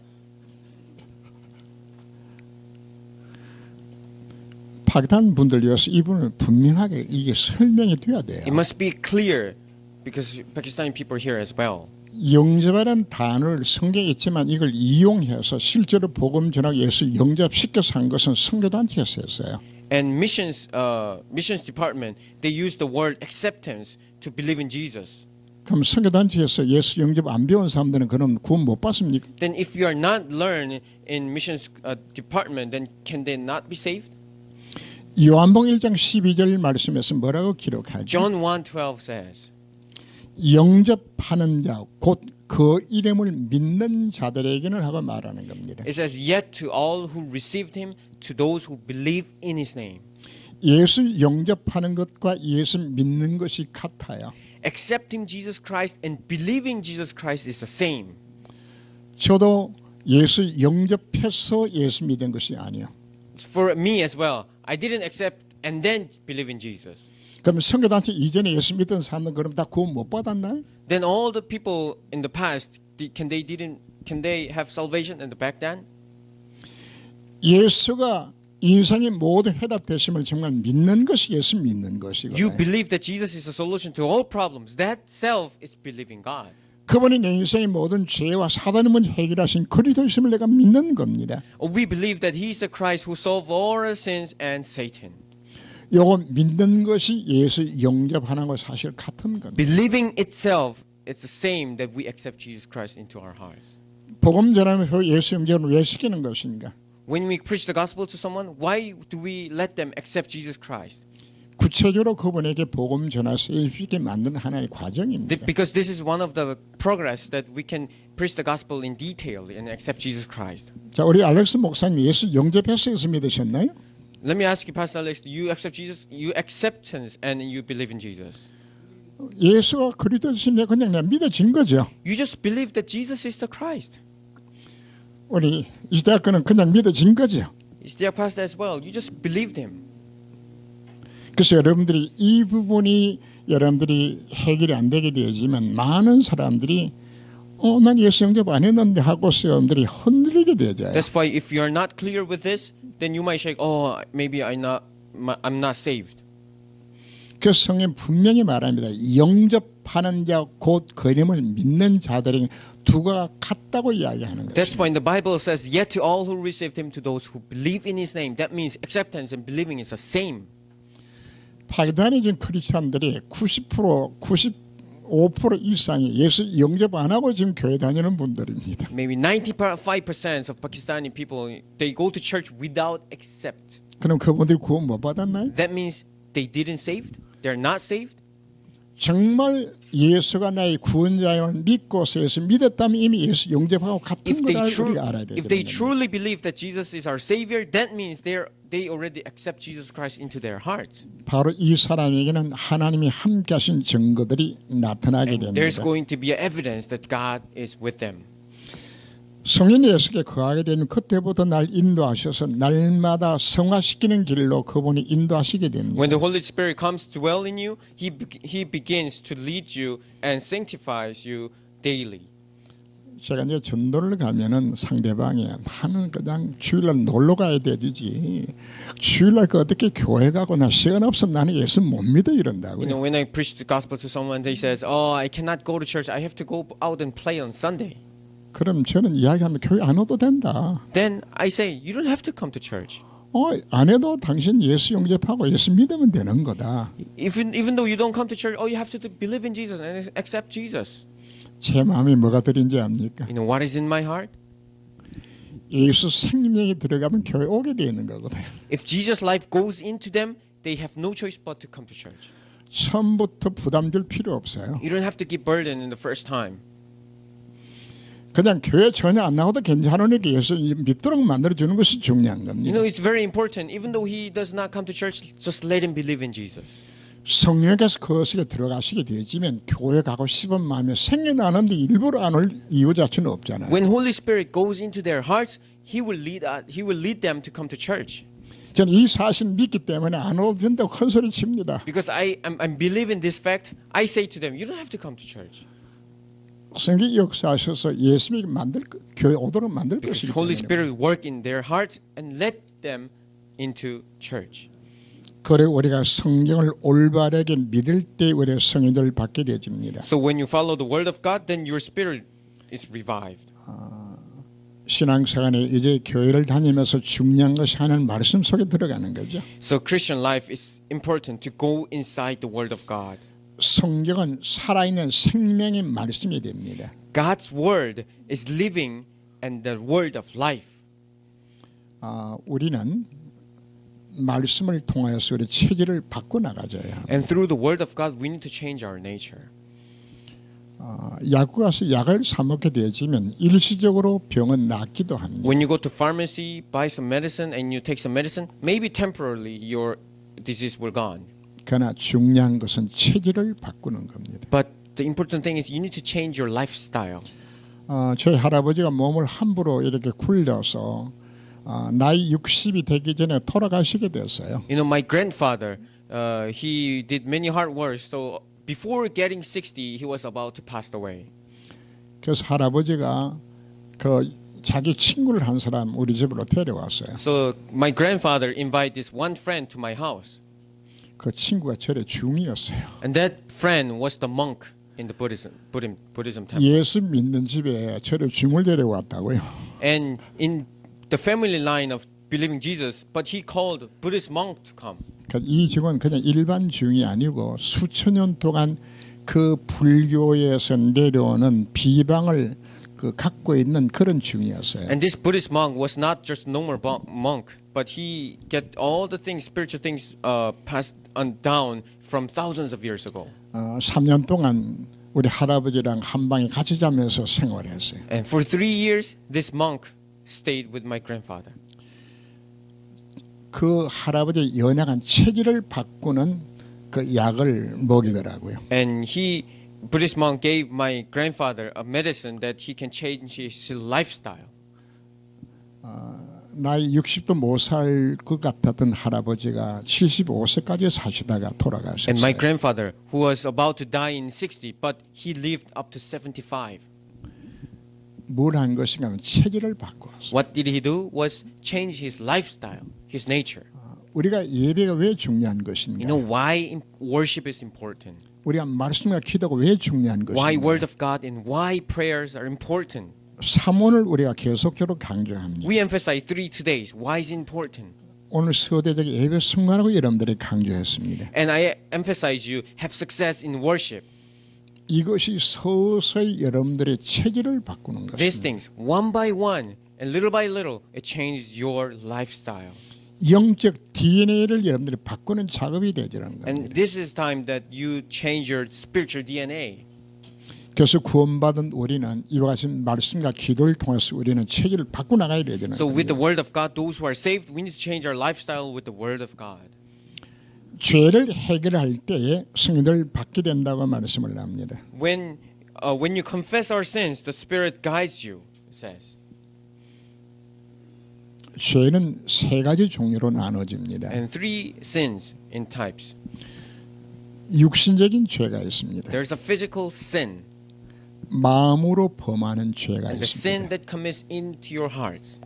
[SPEAKER 1] 파기탄 분들 위해서 이분을 분명하게 이게 설명이 돼야 돼요.
[SPEAKER 2] It must be clear because Pakistani people are here as well.
[SPEAKER 1] 영접이라는 단어를 성경에 있지만 이걸 이용해서 실제로 복음 전하고 예수 영접시켜서 한 것은 선교단체에서 했어요.
[SPEAKER 2] And missions department, they use the word acceptance to believe in Jesus.
[SPEAKER 1] 그럼 선교단체에서 예수 영접 안 배운 사람들은 그럼 구원 못 받습니까?
[SPEAKER 2] Then if you are not learned in missions department, then can they not be saved?
[SPEAKER 1] 요한복음 1장 12절 말씀에서 뭐라고 기록하죠?
[SPEAKER 2] John 1:12 says,
[SPEAKER 1] 영접하는 자 곧 그 이름을 믿는 자들에게는 하고 말하는 겁니다.
[SPEAKER 2] it says, yet to all who received him, to those who believe in his name.
[SPEAKER 1] 예수 영접하는 것과 예수 믿는 것이 같아요.
[SPEAKER 2] Accepting Jesus Christ and believing Jesus Christ is the same.
[SPEAKER 1] 저도 예수 영접해서 예수 믿은 것이 아니에요.
[SPEAKER 2] For me as well, I didn't accept and then believe in Jesus.
[SPEAKER 1] 그럼 선교단체 이전에 예수 믿던 사람들 그럼 다 구원 못 받았나요?
[SPEAKER 2] Then all the people in the past, can they have salvation in the back then?
[SPEAKER 1] 예수가 인생의 모든 해답 되심을 정말 믿는 것이 예수 믿는
[SPEAKER 2] You
[SPEAKER 1] 것이거든요.
[SPEAKER 2] believe that Jesus is the solution to all problems. That self is believing God.
[SPEAKER 1] 그분이 내 인생의 모든 죄와 사단의 문제 해결하신 그리스도이심을 내가 믿는 겁니다.
[SPEAKER 2] We believe that He is the Christ who solved all our sins and Satan.
[SPEAKER 1] 요거 믿는 것이 예수 영접하는 것 사실 같은 겁니다.
[SPEAKER 2] Believing itself is the same that we accept Jesus Christ into our hearts.
[SPEAKER 1] 복음 전하면서 예수 영접을 왜 시키는 것인가?
[SPEAKER 2] When we preach the gospel to someone, why do we let them accept Jesus Christ?
[SPEAKER 1] 구체적으로 그분에게 복음 전해서 쉽게 만드는 하나의 과정입니다.
[SPEAKER 2] Because this is one of the progress that we can preach the gospel in detail and accept Jesus Christ.
[SPEAKER 1] 자, 우리 알렉스 목사님 예수 영접해서 예수 믿으셨나요?
[SPEAKER 2] Let me ask you, Pastor Alex, you accept Jesus? You acceptance and you believe in Jesus.
[SPEAKER 1] 예수가 그리스도이심을 그냥 내가 믿어진 거죠.
[SPEAKER 2] You just believe that Jesus is the Christ.
[SPEAKER 1] 우리 이스대학교는 그냥 믿어진 거죠.
[SPEAKER 2] It's their pastor as well. You just believed him.
[SPEAKER 1] 그래서 여러분들이 이 부분이 여러분들이 해결이 안 되게 되지만 많은 사람들이 난 예수 영접 안 했는데 하고서 여러분들이 흔들리게 되죠.
[SPEAKER 2] That's why if you are not clear with this, then you might shake. Oh, maybe I'm not saved.
[SPEAKER 1] 그 성경 분명히 말합니다. 영접하는 자 곧 그 이름을 믿는 자들에게 두가 같다고 이야기하는 거죠.
[SPEAKER 2] That's why in the Bible it says, "Yet to all who received him, to those who believe in his name." That means acceptance and believing is the same.
[SPEAKER 1] 파기단해진 크리스찬들이 90%, 95% 이상이 예수 영접 안 하고 지금 교회 다니는 분들입니다.
[SPEAKER 2] Maybe 95% of Pakistani people, they go to church without accept.
[SPEAKER 1] 그럼 그분들이 구원 못 받았나요?
[SPEAKER 2] That means they didn't saved. They're not saved.
[SPEAKER 1] 정말 예수가 나의 구원자임을 믿고서 예수 믿었다면 이미 예수 영접하고 같은
[SPEAKER 2] If
[SPEAKER 1] 걸 우리가 알아야 되는
[SPEAKER 2] if they
[SPEAKER 1] 겁니다.
[SPEAKER 2] truly believe that Jesus is our Savior, that means they already accept Jesus Christ into their hearts.
[SPEAKER 1] 바로 이 사람에게는 하나님이 함께하신 증거들이 나타나게
[SPEAKER 2] And
[SPEAKER 1] 됩니다.
[SPEAKER 2] there's going to be evidence that God is with them.
[SPEAKER 1] 성령 예수께 거하게 되면 그때부터 날 인도하셔서 날마다 성화시키는 길로 그분이 인도하시게 됩니다.
[SPEAKER 2] When the Holy Spirit comes to dwell in you, He begins to lead you and sanctifies you daily.
[SPEAKER 1] 제가 이제 전도를 가면은 상대방이 나는 그냥 주일날 놀러 가야 되지 주일날 그 어떻게 교회 가고 나 시간 없어 나는 예수 못 믿어 이런다고요.
[SPEAKER 2] You know, when I preach the gospel to someone, they says, "Oh, I cannot go to church. I have to go out and play on Sunday."
[SPEAKER 1] 그럼 저는 이야기하면 교회 안 와도 된다.
[SPEAKER 2] Then I say, "You don't have to come to church.
[SPEAKER 1] 안 해도 당신 예수 영접하고 예수 믿으면 되는 거다.
[SPEAKER 2] Even though you don't come to church, all you have to do believe in Jesus and accept Jesus."
[SPEAKER 1] 제 마음이 뭐가 들인지 압니까?
[SPEAKER 2] You know what is in my heart?
[SPEAKER 1] 예수 생명이 들어가면 교회 오게 되는 거거든요.
[SPEAKER 2] If Jesus' life goes into them, they have no choice but to come to church.
[SPEAKER 1] 처음부터 부담 줄 필요 없어요.
[SPEAKER 2] You don't have to give burden in the first time.
[SPEAKER 1] 그냥 교회 전혀 안 나와도 괜찮은 애기 예수 믿도록 만들어주는 것이 중요한
[SPEAKER 2] You
[SPEAKER 1] 겁니다.
[SPEAKER 2] know, it's very important. Even though he does not come to church, just let him believe in Jesus.
[SPEAKER 1] 성령께서 그 것에 들어가시게 되지면 교회 가고 싶은 마음이 생겨나는데 일부러 안 올 이유 자체는 없잖아요.
[SPEAKER 2] When Holy Spirit goes into their hearts, he will lead them to come to church.
[SPEAKER 1] 저는 이 사실 믿기 때문에 안 오도 된다고 큰 소리 칩니다.
[SPEAKER 2] Because I'm believing this fact, I say to them, you don't have to come to church.
[SPEAKER 1] 성경이 역사하셔서 예수님이 교회 오도록 만들
[SPEAKER 2] Because
[SPEAKER 1] 것이기
[SPEAKER 2] Holy
[SPEAKER 1] 때문에.
[SPEAKER 2] Spirit will work in their hearts and let them into church.
[SPEAKER 1] 그래 우리가 성경을 올바르게 믿을 때 우리가 성인들 받게 되집니다.
[SPEAKER 2] So when you follow the word of God, then your spirit is revived.
[SPEAKER 1] 신앙생활에 이제 교회를 다니면서 중요한 것이 하나님 말씀 속에 들어가는 거죠.
[SPEAKER 2] So Christian life is important to go inside the word of God.
[SPEAKER 1] 성경은 살아있는 생명의 말씀이 됩니다.
[SPEAKER 2] God's word is living and the word of life.
[SPEAKER 1] 우리는 말씀을 통하여서 우리 체질을 바꿔 나가줘야 합니다.
[SPEAKER 2] And through the word of God, we need to change our nature.
[SPEAKER 1] 약국 가서 약을 사 먹게 되어지면 일시적으로 병은 낫기도 합니다.
[SPEAKER 2] When you go to pharmacy, buy some medicine, and you take some medicine, maybe temporarily your disease will gone.
[SPEAKER 1] 그러나 중요한 것은 체질을 바꾸는 겁니다.
[SPEAKER 2] But the important thing is you need to change your lifestyle.
[SPEAKER 1] 저희 할아버지가 몸을 함부로 이렇게 굴려서 나이 60이 되기 전에 돌아가시게 됐어요.
[SPEAKER 2] You know, my grandfather, he did many hard works, so before getting 60, he was about to pass away.
[SPEAKER 1] 그래서 할아버지가 그 자기 친구를 한 사람 우리 집으로 데려왔어요.
[SPEAKER 2] So my grandfather invited this one friend to my house,
[SPEAKER 1] 그 친구가 절의 중이었어요.
[SPEAKER 2] and that friend was the monk in the Buddhism temple.
[SPEAKER 1] 예수 믿는 집에 절의 중을 데려왔다고요.
[SPEAKER 2] And in the family line of believing Jesus, but he called Buddhist monk to come.
[SPEAKER 1] 이 중은 그냥 일반 중이 아니고 수천 년 동안 그 불교에서 내려오는 비방을 갖고 있는 그런 중이었어요.
[SPEAKER 2] And this Buddhist monk was not just normal monk, but he get all the things, spiritual things, passed on down from thousands of years ago.
[SPEAKER 1] 3년 동안 우리 할아버지랑 한 방에 같이 자면서 생활했어요.
[SPEAKER 2] And for 3 years, this monk stayed with my grandfather.
[SPEAKER 1] 그 할아버지의 연약한 체질을 바꾸는 그 약을 먹이더라고요.
[SPEAKER 2] And Buddhist monk gave my grandfather a medicine that he can change his lifestyle.
[SPEAKER 1] 나이 60도 못 살 것 같았던 할아버지가 75세까지 사시다가 돌아가셨어요.
[SPEAKER 2] And my grandfather, who was about to die in 60, but he lived up to 75.
[SPEAKER 1] 뭘 한 것인가 하면 체질을 바꾸었어요.
[SPEAKER 2] What did he do? Was change his lifestyle, his nature.
[SPEAKER 1] 우리가 예배가 왜 중요한 것인가?
[SPEAKER 2] You know why worship is important?
[SPEAKER 1] 우리가 말씀과 기도가 왜 중요한
[SPEAKER 2] Why
[SPEAKER 1] 것인가?
[SPEAKER 2] word of God and why prayers are important?
[SPEAKER 1] 삼원을 우리가 계속적으로 강조합니다.
[SPEAKER 2] We emphasize 3 todays. Why is it important?
[SPEAKER 1] 오늘 서대적 예배 승관하고 여러분들이 강조했습니다.
[SPEAKER 2] And I emphasize you have success in worship.
[SPEAKER 1] 이것이 서서히 여러분들의 체질을 바꾸는
[SPEAKER 2] These
[SPEAKER 1] 것입니다.
[SPEAKER 2] things, one by one and little by little, it changes your lifestyle.
[SPEAKER 1] 영적 DNA를 여러분들이 바꾸는 작업이 되지라는
[SPEAKER 2] And
[SPEAKER 1] 겁니다.
[SPEAKER 2] this is time that you change your spiritual DNA.
[SPEAKER 1] 그래서 구원받은 우리는 이와 같은 말씀과 기도를 통해서 우리는 체질을 바꾸어 나가야 되는
[SPEAKER 2] So with the
[SPEAKER 1] 겁니다.
[SPEAKER 2] word of God, those who are saved, we need to change our lifestyle with the word of God.
[SPEAKER 1] 죄를 해결할 때에 승인을 받게 된다고 말씀을 합니다.
[SPEAKER 2] When you confess our sins, the Spirit guides you, it says.
[SPEAKER 1] 죄는 세 가지 종류로 나눠집니다.
[SPEAKER 2] And 3 sins in types.
[SPEAKER 1] 육신적인 죄가 있습니다.
[SPEAKER 2] There's a physical sin,
[SPEAKER 1] 마음으로 범하는 죄가
[SPEAKER 2] and the sin
[SPEAKER 1] 있습니다.
[SPEAKER 2] that comes into your hearts.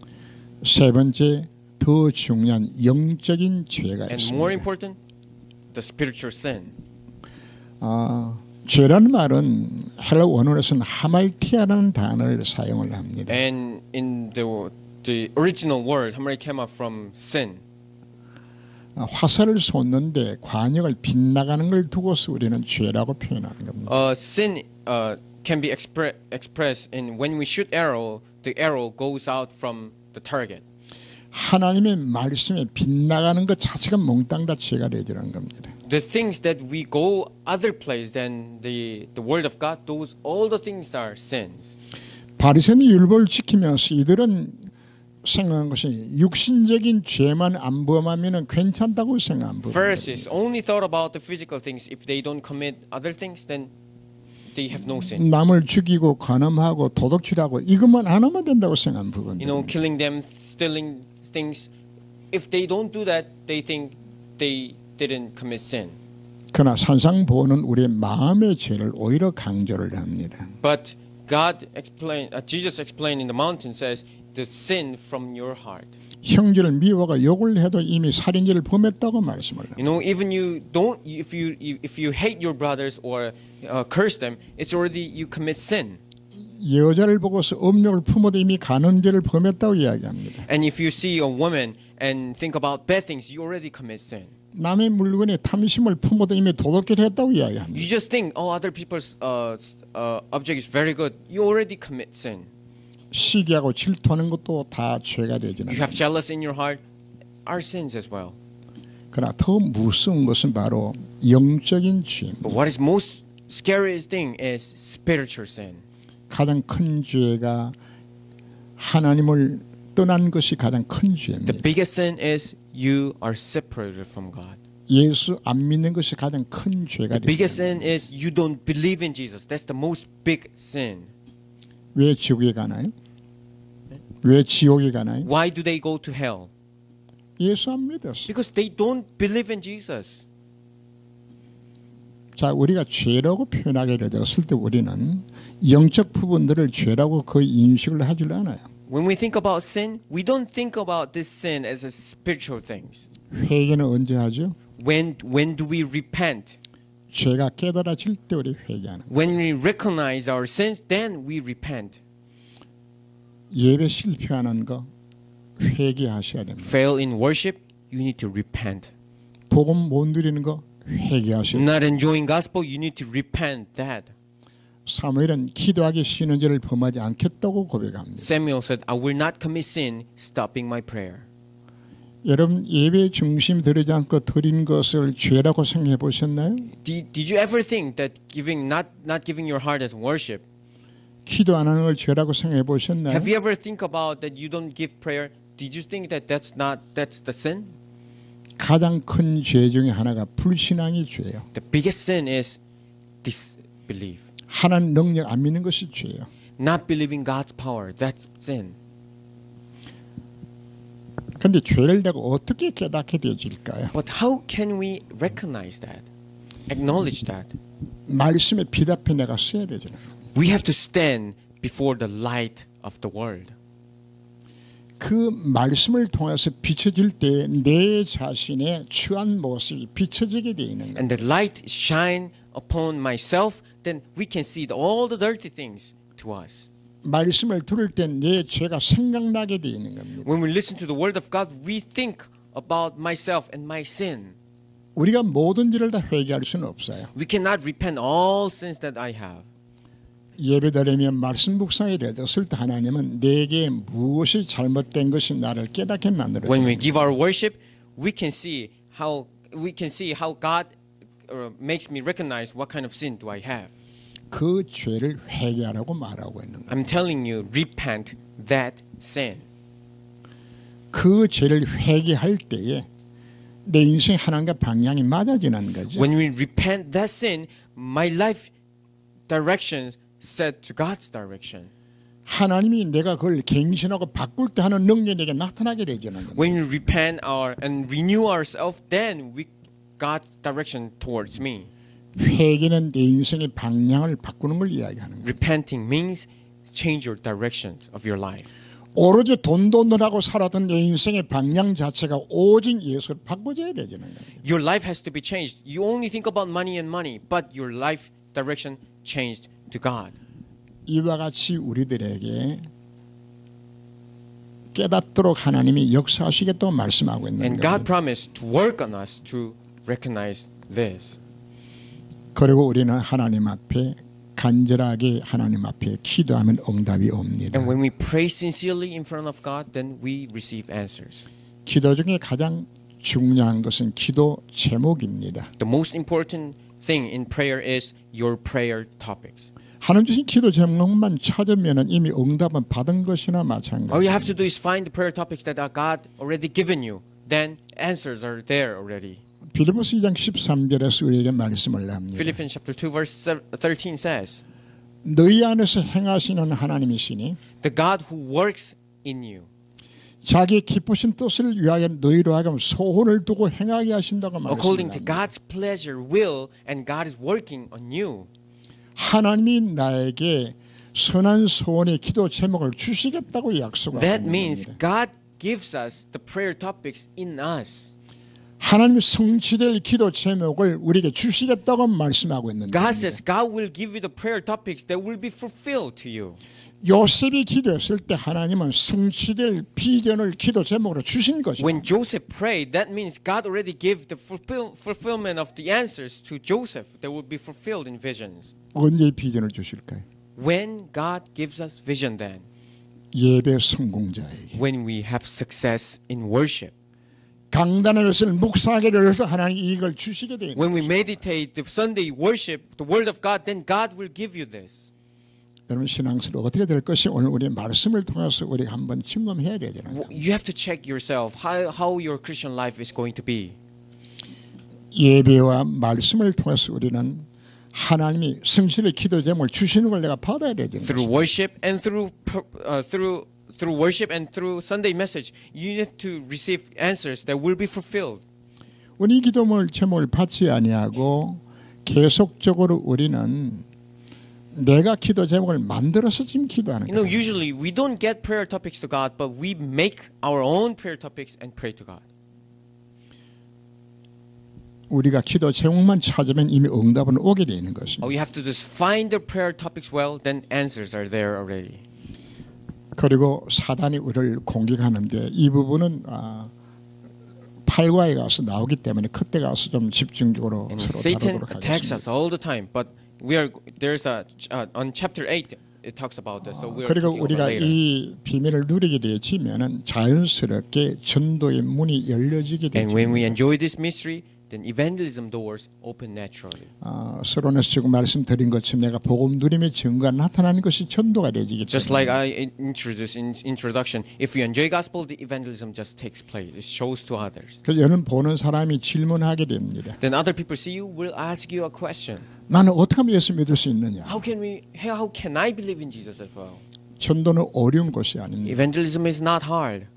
[SPEAKER 1] 세 번째 더 중요한 영적인 죄가
[SPEAKER 2] And more
[SPEAKER 1] 있습니다.
[SPEAKER 2] important, the spiritual sin.
[SPEAKER 1] 죄라는 말은 헬라 원어에서는 하말티아라는 단어를 사용을 합니다.
[SPEAKER 2] And in the original word, hamarikema from sin.
[SPEAKER 1] 화살을 쏘는데 관역을 빗나가는 걸 두고서 우리는 죄라고 표현하는 겁니다.
[SPEAKER 2] Sin can be expressed in when we shoot arrow, the arrow goes out from the target.
[SPEAKER 1] 하나님의 말씀에 빗나가는 것 자체가 몽땅 다 죄가 되지는 겁니다.
[SPEAKER 2] The things that we go other place than the word of God, those all the things are sins.
[SPEAKER 1] 바리새인이 율법을 지키면서 이들은 생각한 것이 육신적인 죄만 안 범하면 괜찮다고 생각한 부분.
[SPEAKER 2] Pharisees only thought about the physical things. If they don't commit other things, then they have no sin.
[SPEAKER 1] 남을 죽이고 간음하고 도둑질하고 이것만 안 하면 된다고 생각한 부분.
[SPEAKER 2] You know, killing them, stealing things. If they don't do that, they think they didn't commit sin.
[SPEAKER 1] 그러나 산상보호는 우리의 마음의 죄를 오히려 강조를 합니다.
[SPEAKER 2] But Jesus explained in the mountain says the sin from your heart.
[SPEAKER 1] 형제를 미워가 욕을 해도 이미 살인죄를 범했다고 말씀을 합니다.
[SPEAKER 2] You know, even you don't, if you hate your brothers or curse them, it's already you commit sin.
[SPEAKER 1] 여자를 보고서 음욕을 품어도 이미 간음죄를 범했다고 이야기합니다.
[SPEAKER 2] And if you see a woman and think about bad things, you already commit sin.
[SPEAKER 1] 남의 물건에 탐심을 품어도 이미 도둑질 했다고 이야기합니다.
[SPEAKER 2] You just think, oh, other people's object is very good. You already commit sin.
[SPEAKER 1] 시기하고 질투하는 것도 다 죄가 되지는
[SPEAKER 2] You have jealous in your heart, are sins as well.
[SPEAKER 1] 그러나 더 무서운 것은 바로 영적인 죄입니다.
[SPEAKER 2] But what is most scary thing is spiritual sin.
[SPEAKER 1] 가장 큰 죄가 하나님을 떠난 것이 가장 큰 죄입니다.
[SPEAKER 2] The biggest sin is you are separated from God.
[SPEAKER 1] 예수 안 믿는 것이 가장 큰 죄가
[SPEAKER 2] The biggest
[SPEAKER 1] 됩니다.
[SPEAKER 2] sin is you don't believe in Jesus. That's the most big sin.
[SPEAKER 1] 왜 지옥에 가나요? 왜 지옥에 가나요?
[SPEAKER 2] Why do they go to hell?
[SPEAKER 1] 예수 안 믿었어.
[SPEAKER 2] Because they don't believe in Jesus.
[SPEAKER 1] 자, 우리가 죄라고 표현하게 되었을 때 우리는 영적 부분들을 죄라고 거의 인식을 하질 않아요.
[SPEAKER 2] When we think about sin, we don't think about this sin as a spiritual things.
[SPEAKER 1] 회개는 언제 하죠?
[SPEAKER 2] When do we repent?
[SPEAKER 1] 죄가 깨달아질 때 우리 회개하는 거예요.
[SPEAKER 2] When we recognize our sins, then we repent.
[SPEAKER 1] 예배 실패하는 거 회개하셔야 됩니다.
[SPEAKER 2] Fail in worship, you need to repent.
[SPEAKER 1] 복음 못 누리는 거 회개하셔야 됩니다.
[SPEAKER 2] Not enjoying gospel, you need to repent that.
[SPEAKER 1] 사무엘은 기도하기 쉬는 죄를 범하지 않겠다고 고백합니다.
[SPEAKER 2] Samuel said, I will not commit sin, stopping my prayer.
[SPEAKER 1] 여러분 예배 중심 들이지 않고 드린 것을 죄라고 생각해 보셨나요?
[SPEAKER 2] Did you ever think that not giving your heart as worship?
[SPEAKER 1] 기도 안 하는 걸 죄라고 생각해 보셨나요?
[SPEAKER 2] Have you ever think about that you don't give prayer? Did you think that that's the sin?
[SPEAKER 1] 가장 큰 죄 중에 하나가 불신앙이 죄예요.
[SPEAKER 2] The biggest sin is disbelief.
[SPEAKER 1] 하나님 능력 안 믿는 것이 죄예요.
[SPEAKER 2] Not believing God's power, that's sin.
[SPEAKER 1] 그런데 죄를 내가 어떻게 깨닫게 되어질까요?
[SPEAKER 2] But how can we recognize that? Acknowledge that?
[SPEAKER 1] 말씀에 비답해 내가 써야 되잖아요.
[SPEAKER 2] We have to stand before the light of the world.
[SPEAKER 1] 그 말씀을 통해서 비춰질 때 내 자신의 추한 모습이 비춰지게 되어 있는 거예요.
[SPEAKER 2] And the light shine upon myself, then we can see all the dirty things to us.
[SPEAKER 1] 말씀을 들을 때 내 죄가 생각나게 되어 있는 겁니다.
[SPEAKER 2] When we listen to the word of God, we think about myself and my sin.
[SPEAKER 1] 우리가 모든 일을 다 회개할 수는 없어요.
[SPEAKER 2] We cannot repent all sins that I have.
[SPEAKER 1] 예배드리며 말씀 묵상이 되었을 때 하나님은 내게 무엇이 잘못된 것이 나를 깨닫게 만들어요.
[SPEAKER 2] When we give our worship, we can see how God makes me recognize what kind of sin do I have.
[SPEAKER 1] 그 죄를 회개하라고 말하고 있는 거예요.
[SPEAKER 2] I'm telling you, repent that sin.
[SPEAKER 1] 그 죄를 회개할 때에 내 인생 하나님과 방향이 맞아지는 거죠.
[SPEAKER 2] When we repent that sin, my life direction set to God's direction.
[SPEAKER 1] 하나님이 내가 그걸 갱신하고 바꿀 때 하는 능력이 내게 나타나게 되지는 겁니다.
[SPEAKER 2] When we repent and renew ourselves, then God's direction towards me.
[SPEAKER 1] 회개는 내 인생의 방향을 바꾸는 걸 이야기하는 거예요.
[SPEAKER 2] Repenting means change your direction of your life.
[SPEAKER 1] 오로지 돈하고 살았던 내 인생의 방향 자체가 오직 예수를 바꿔줘야 되는 거예요.
[SPEAKER 2] Your life has to be changed. You only think about money, but your life direction changed to God.
[SPEAKER 1] 이와 같이 우리들에게 깨닫도록 하나님이 역사하시겠다고 말씀하고 있는
[SPEAKER 2] And
[SPEAKER 1] 거예요.
[SPEAKER 2] God promised to work on us to recognize this.
[SPEAKER 1] 그리고 우리는 하나님 앞에 간절하게 하나님 앞에 기도하면 응답이 옵니다.
[SPEAKER 2] And when we pray sincerely in front of God, then we receive answers.
[SPEAKER 1] 기도 중에 가장 중요한 것은 기도 제목입니다.
[SPEAKER 2] The most important thing in prayer is your prayer topics.
[SPEAKER 1] 하나님 주신 기도 제목만 찾으면 이미 응답은 받은 것이나
[SPEAKER 2] All you
[SPEAKER 1] 마찬가지입니다.
[SPEAKER 2] have to do is find the prayer topics that God already given you. Then answers are there already.
[SPEAKER 1] 빌립보서 2장 13절에서 우리에게 말씀을 합니다.
[SPEAKER 2] Philippians chapter 2 verse 13 says,
[SPEAKER 1] 너희 안에서 행하시는 하나님이시니
[SPEAKER 2] the God who works in you
[SPEAKER 1] 자기 기쁘신 뜻을 위하여 너희로 하여금 소원을 두고 행하게 하신다고
[SPEAKER 2] according to
[SPEAKER 1] 말씀합니다.
[SPEAKER 2] God's pleasure, will, and God is working on you.
[SPEAKER 1] 하나님이 나에게 선한 소원의 기도 제목을 주시겠다고 약속하고
[SPEAKER 2] That
[SPEAKER 1] 있는
[SPEAKER 2] means
[SPEAKER 1] 겁니다.
[SPEAKER 2] God gives us the prayer topics in us.
[SPEAKER 1] 하나님 성취될 기도 제목을 우리에게 주시겠다고 말씀하고 있는
[SPEAKER 2] God
[SPEAKER 1] 겁니다.
[SPEAKER 2] says God will give you the prayer topics that will be fulfilled to you.
[SPEAKER 1] 요셉이 기도했을 때 하나님은 성취될 비전을 기도 제목으로 주신 것입니다.
[SPEAKER 2] When Joseph prayed, that means God already gave the fulfillment of the answers to Joseph that will be fulfilled in visions.
[SPEAKER 1] 언제 비전을 주실까요?
[SPEAKER 2] When God gives us vision then,
[SPEAKER 1] 예배 성공자에게.
[SPEAKER 2] when we have success in worship,
[SPEAKER 1] 강단의 것을 묵상하게 되어서 하나님 이걸 주시게 됩니다.
[SPEAKER 2] when we meditate the Sunday worship, the word of God, then God will give you this.
[SPEAKER 1] 여러분 신앙생활 어떻게 될 것이 오늘 우리의 말씀을 통해서 우리가 한번 점검해야 되잖아요.
[SPEAKER 2] You have to check yourself how your Christian life is going to be.
[SPEAKER 1] 예배와 말씀을 통해서 우리는 하나님이 성실의 기도 제목을 주시는 걸 내가 받아야 되잖아요.
[SPEAKER 2] Through worship and through worship and through Sunday message, you have to receive answers that will be fulfilled.
[SPEAKER 1] 우리 기도물 제목을 받지 아니하고 계속적으로 우리는 내가 기도 제목을 만들어서 지금 기도하는
[SPEAKER 2] You know,
[SPEAKER 1] 거예요.
[SPEAKER 2] usually we don't get prayer topics to God, but we make our own prayer topics and pray to God.
[SPEAKER 1] 우리가 기도 제목만 찾으면 이미 응답은 오게 되는 것입니다.
[SPEAKER 2] All you have to do is find the prayer topics well, then answers are there already.
[SPEAKER 1] 그리고 사단이 우리를 공격하는데 이 부분은 8과에 가서 나오기 때문에 그때 가서 좀 집중적으로
[SPEAKER 2] And
[SPEAKER 1] 서로
[SPEAKER 2] Satan
[SPEAKER 1] 다루도록
[SPEAKER 2] attacks
[SPEAKER 1] 하겠습니다.
[SPEAKER 2] us all the time, but there's on chapter 8 it talks about this. So we're
[SPEAKER 1] 그리고
[SPEAKER 2] talking about
[SPEAKER 1] 우리가
[SPEAKER 2] later.
[SPEAKER 1] 이 비밀을 누리게 되지면은 자연스럽게 전도의 문이 열려지게
[SPEAKER 2] And when we
[SPEAKER 1] 되죠.
[SPEAKER 2] enjoy this mystery, then evangelism doors open naturally.
[SPEAKER 1] 서론에서 지금 말씀드린 것처럼 내가 복음 누림의 증거가 나타나는 것이 전도가 되지기
[SPEAKER 2] Just
[SPEAKER 1] 때문에
[SPEAKER 2] like I introduced in introduction, if you enjoy gospel, the evangelism just takes place. It shows to others.
[SPEAKER 1] 그래서 여러분 보는 사람이 질문하게 됩니다.
[SPEAKER 2] Then other people see you will ask you a question.
[SPEAKER 1] 나는 어떻게 하면 예수 믿을 수 있느냐?
[SPEAKER 2] How can I believe in Jesus as well?
[SPEAKER 1] 전도는 어려운 것이 아닙니다.
[SPEAKER 2] Evangelism is not hard.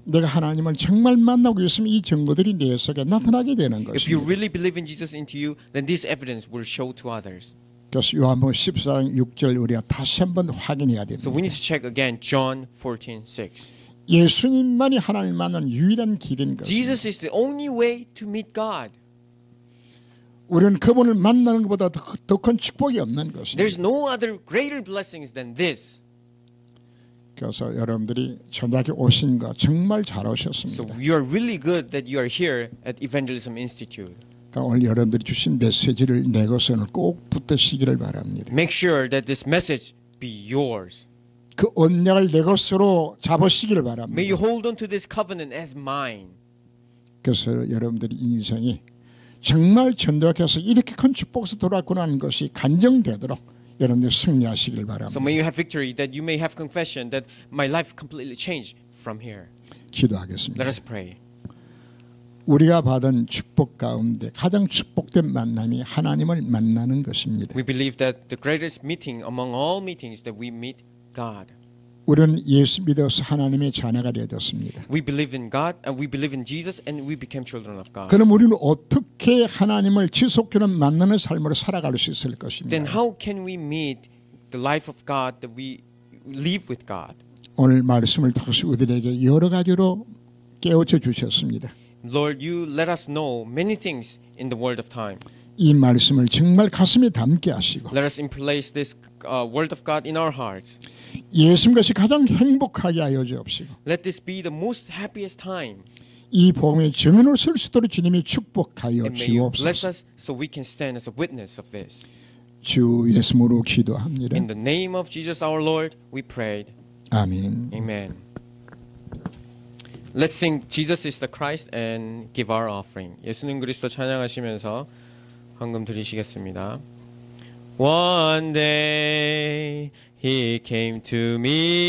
[SPEAKER 1] 내가 하나님을 정말 만나고 있으면 이 증거들이 내 속에 나타나게 되는
[SPEAKER 2] If you
[SPEAKER 1] 것입니다.
[SPEAKER 2] really believe in Jesus into you, then this evidence will show to others.
[SPEAKER 1] 그래서 요한복음 14장 6절 우리가 다시 한번 확인해야
[SPEAKER 2] So we
[SPEAKER 1] 됩니다.
[SPEAKER 2] need to check again John 14:6.
[SPEAKER 1] 예수님만이 하나님을 만나는 유일한 길인 것입니다.
[SPEAKER 2] Jesus is the only way to meet God.
[SPEAKER 1] 우리는 그분을 만나는 것보다 더 큰 축복이 없는 것입니다.
[SPEAKER 2] There's no other greater blessings than this.
[SPEAKER 1] 그래서 여러분들이 전학에 오신 거 정말 잘
[SPEAKER 2] So
[SPEAKER 1] 오셨습니다.
[SPEAKER 2] you are really good that you are here at Evangelism Institute.
[SPEAKER 1] 그러니까 오늘 여러분들이 주신 메시지를 내 것에 꼭 붙드시기를 바랍니다.
[SPEAKER 2] Make sure that this message be yours.
[SPEAKER 1] 그 언약을 내 것으로 잡으시기를
[SPEAKER 2] May
[SPEAKER 1] 바랍니다.
[SPEAKER 2] you hold on to this covenant as mine.
[SPEAKER 1] 그래서 여러분들이 인생이 정말 전도학에서 이렇게 큰 축복에서 돌아왔구나 하는 것이 간정되도록 여러분들 승리하시길
[SPEAKER 2] So
[SPEAKER 1] 바랍니다.
[SPEAKER 2] may you have victory, that you may have confession that my life completely changed from here.
[SPEAKER 1] 기도하겠습니다.
[SPEAKER 2] Let us pray.
[SPEAKER 1] 우리가 받은 축복 가운데 가장 축복된 만남이 하나님을 만나는 것입니다.
[SPEAKER 2] We believe that the greatest meeting among all meetings that we meet God.
[SPEAKER 1] 우리는 예수 믿어서 하나님의 자녀가 되었습니다.
[SPEAKER 2] We believe in God and we believe in Jesus and we became children of God.
[SPEAKER 1] 그럼 우리는 어떻게 하나님을 지속적으로 만나는 삶으로 살아갈 수 있을 것인가?
[SPEAKER 2] Then how can we meet the life of God that we live with God?
[SPEAKER 1] 오늘 말씀을 통해서 우리에게 여러 가지로 깨우쳐 주셨습니다.
[SPEAKER 2] Lord, you let us know many things in the word of time.
[SPEAKER 1] 이 말씀을 정말 가슴에 담게 하시고
[SPEAKER 2] Let us place this word of God in our hearts.
[SPEAKER 1] 예수님 것이 가장 행복하게 하여 주옵시고
[SPEAKER 2] Let this be the most happiest time.
[SPEAKER 1] 이 복음의 증언을 쓸 수 있도록 주님이 축복하여
[SPEAKER 2] And may you bless
[SPEAKER 1] 주옵소서.
[SPEAKER 2] us so we can stand as a witness of this.
[SPEAKER 1] 주 예수님으로 기도합니다.
[SPEAKER 2] In the name of Jesus our Lord, we prayed.
[SPEAKER 1] 아멘.
[SPEAKER 2] Amen. Let's sing Jesus is the Christ and give our offering. 예수님 그리스도 찬양하시면서 헌금 드리시겠습니다. One day he came to me.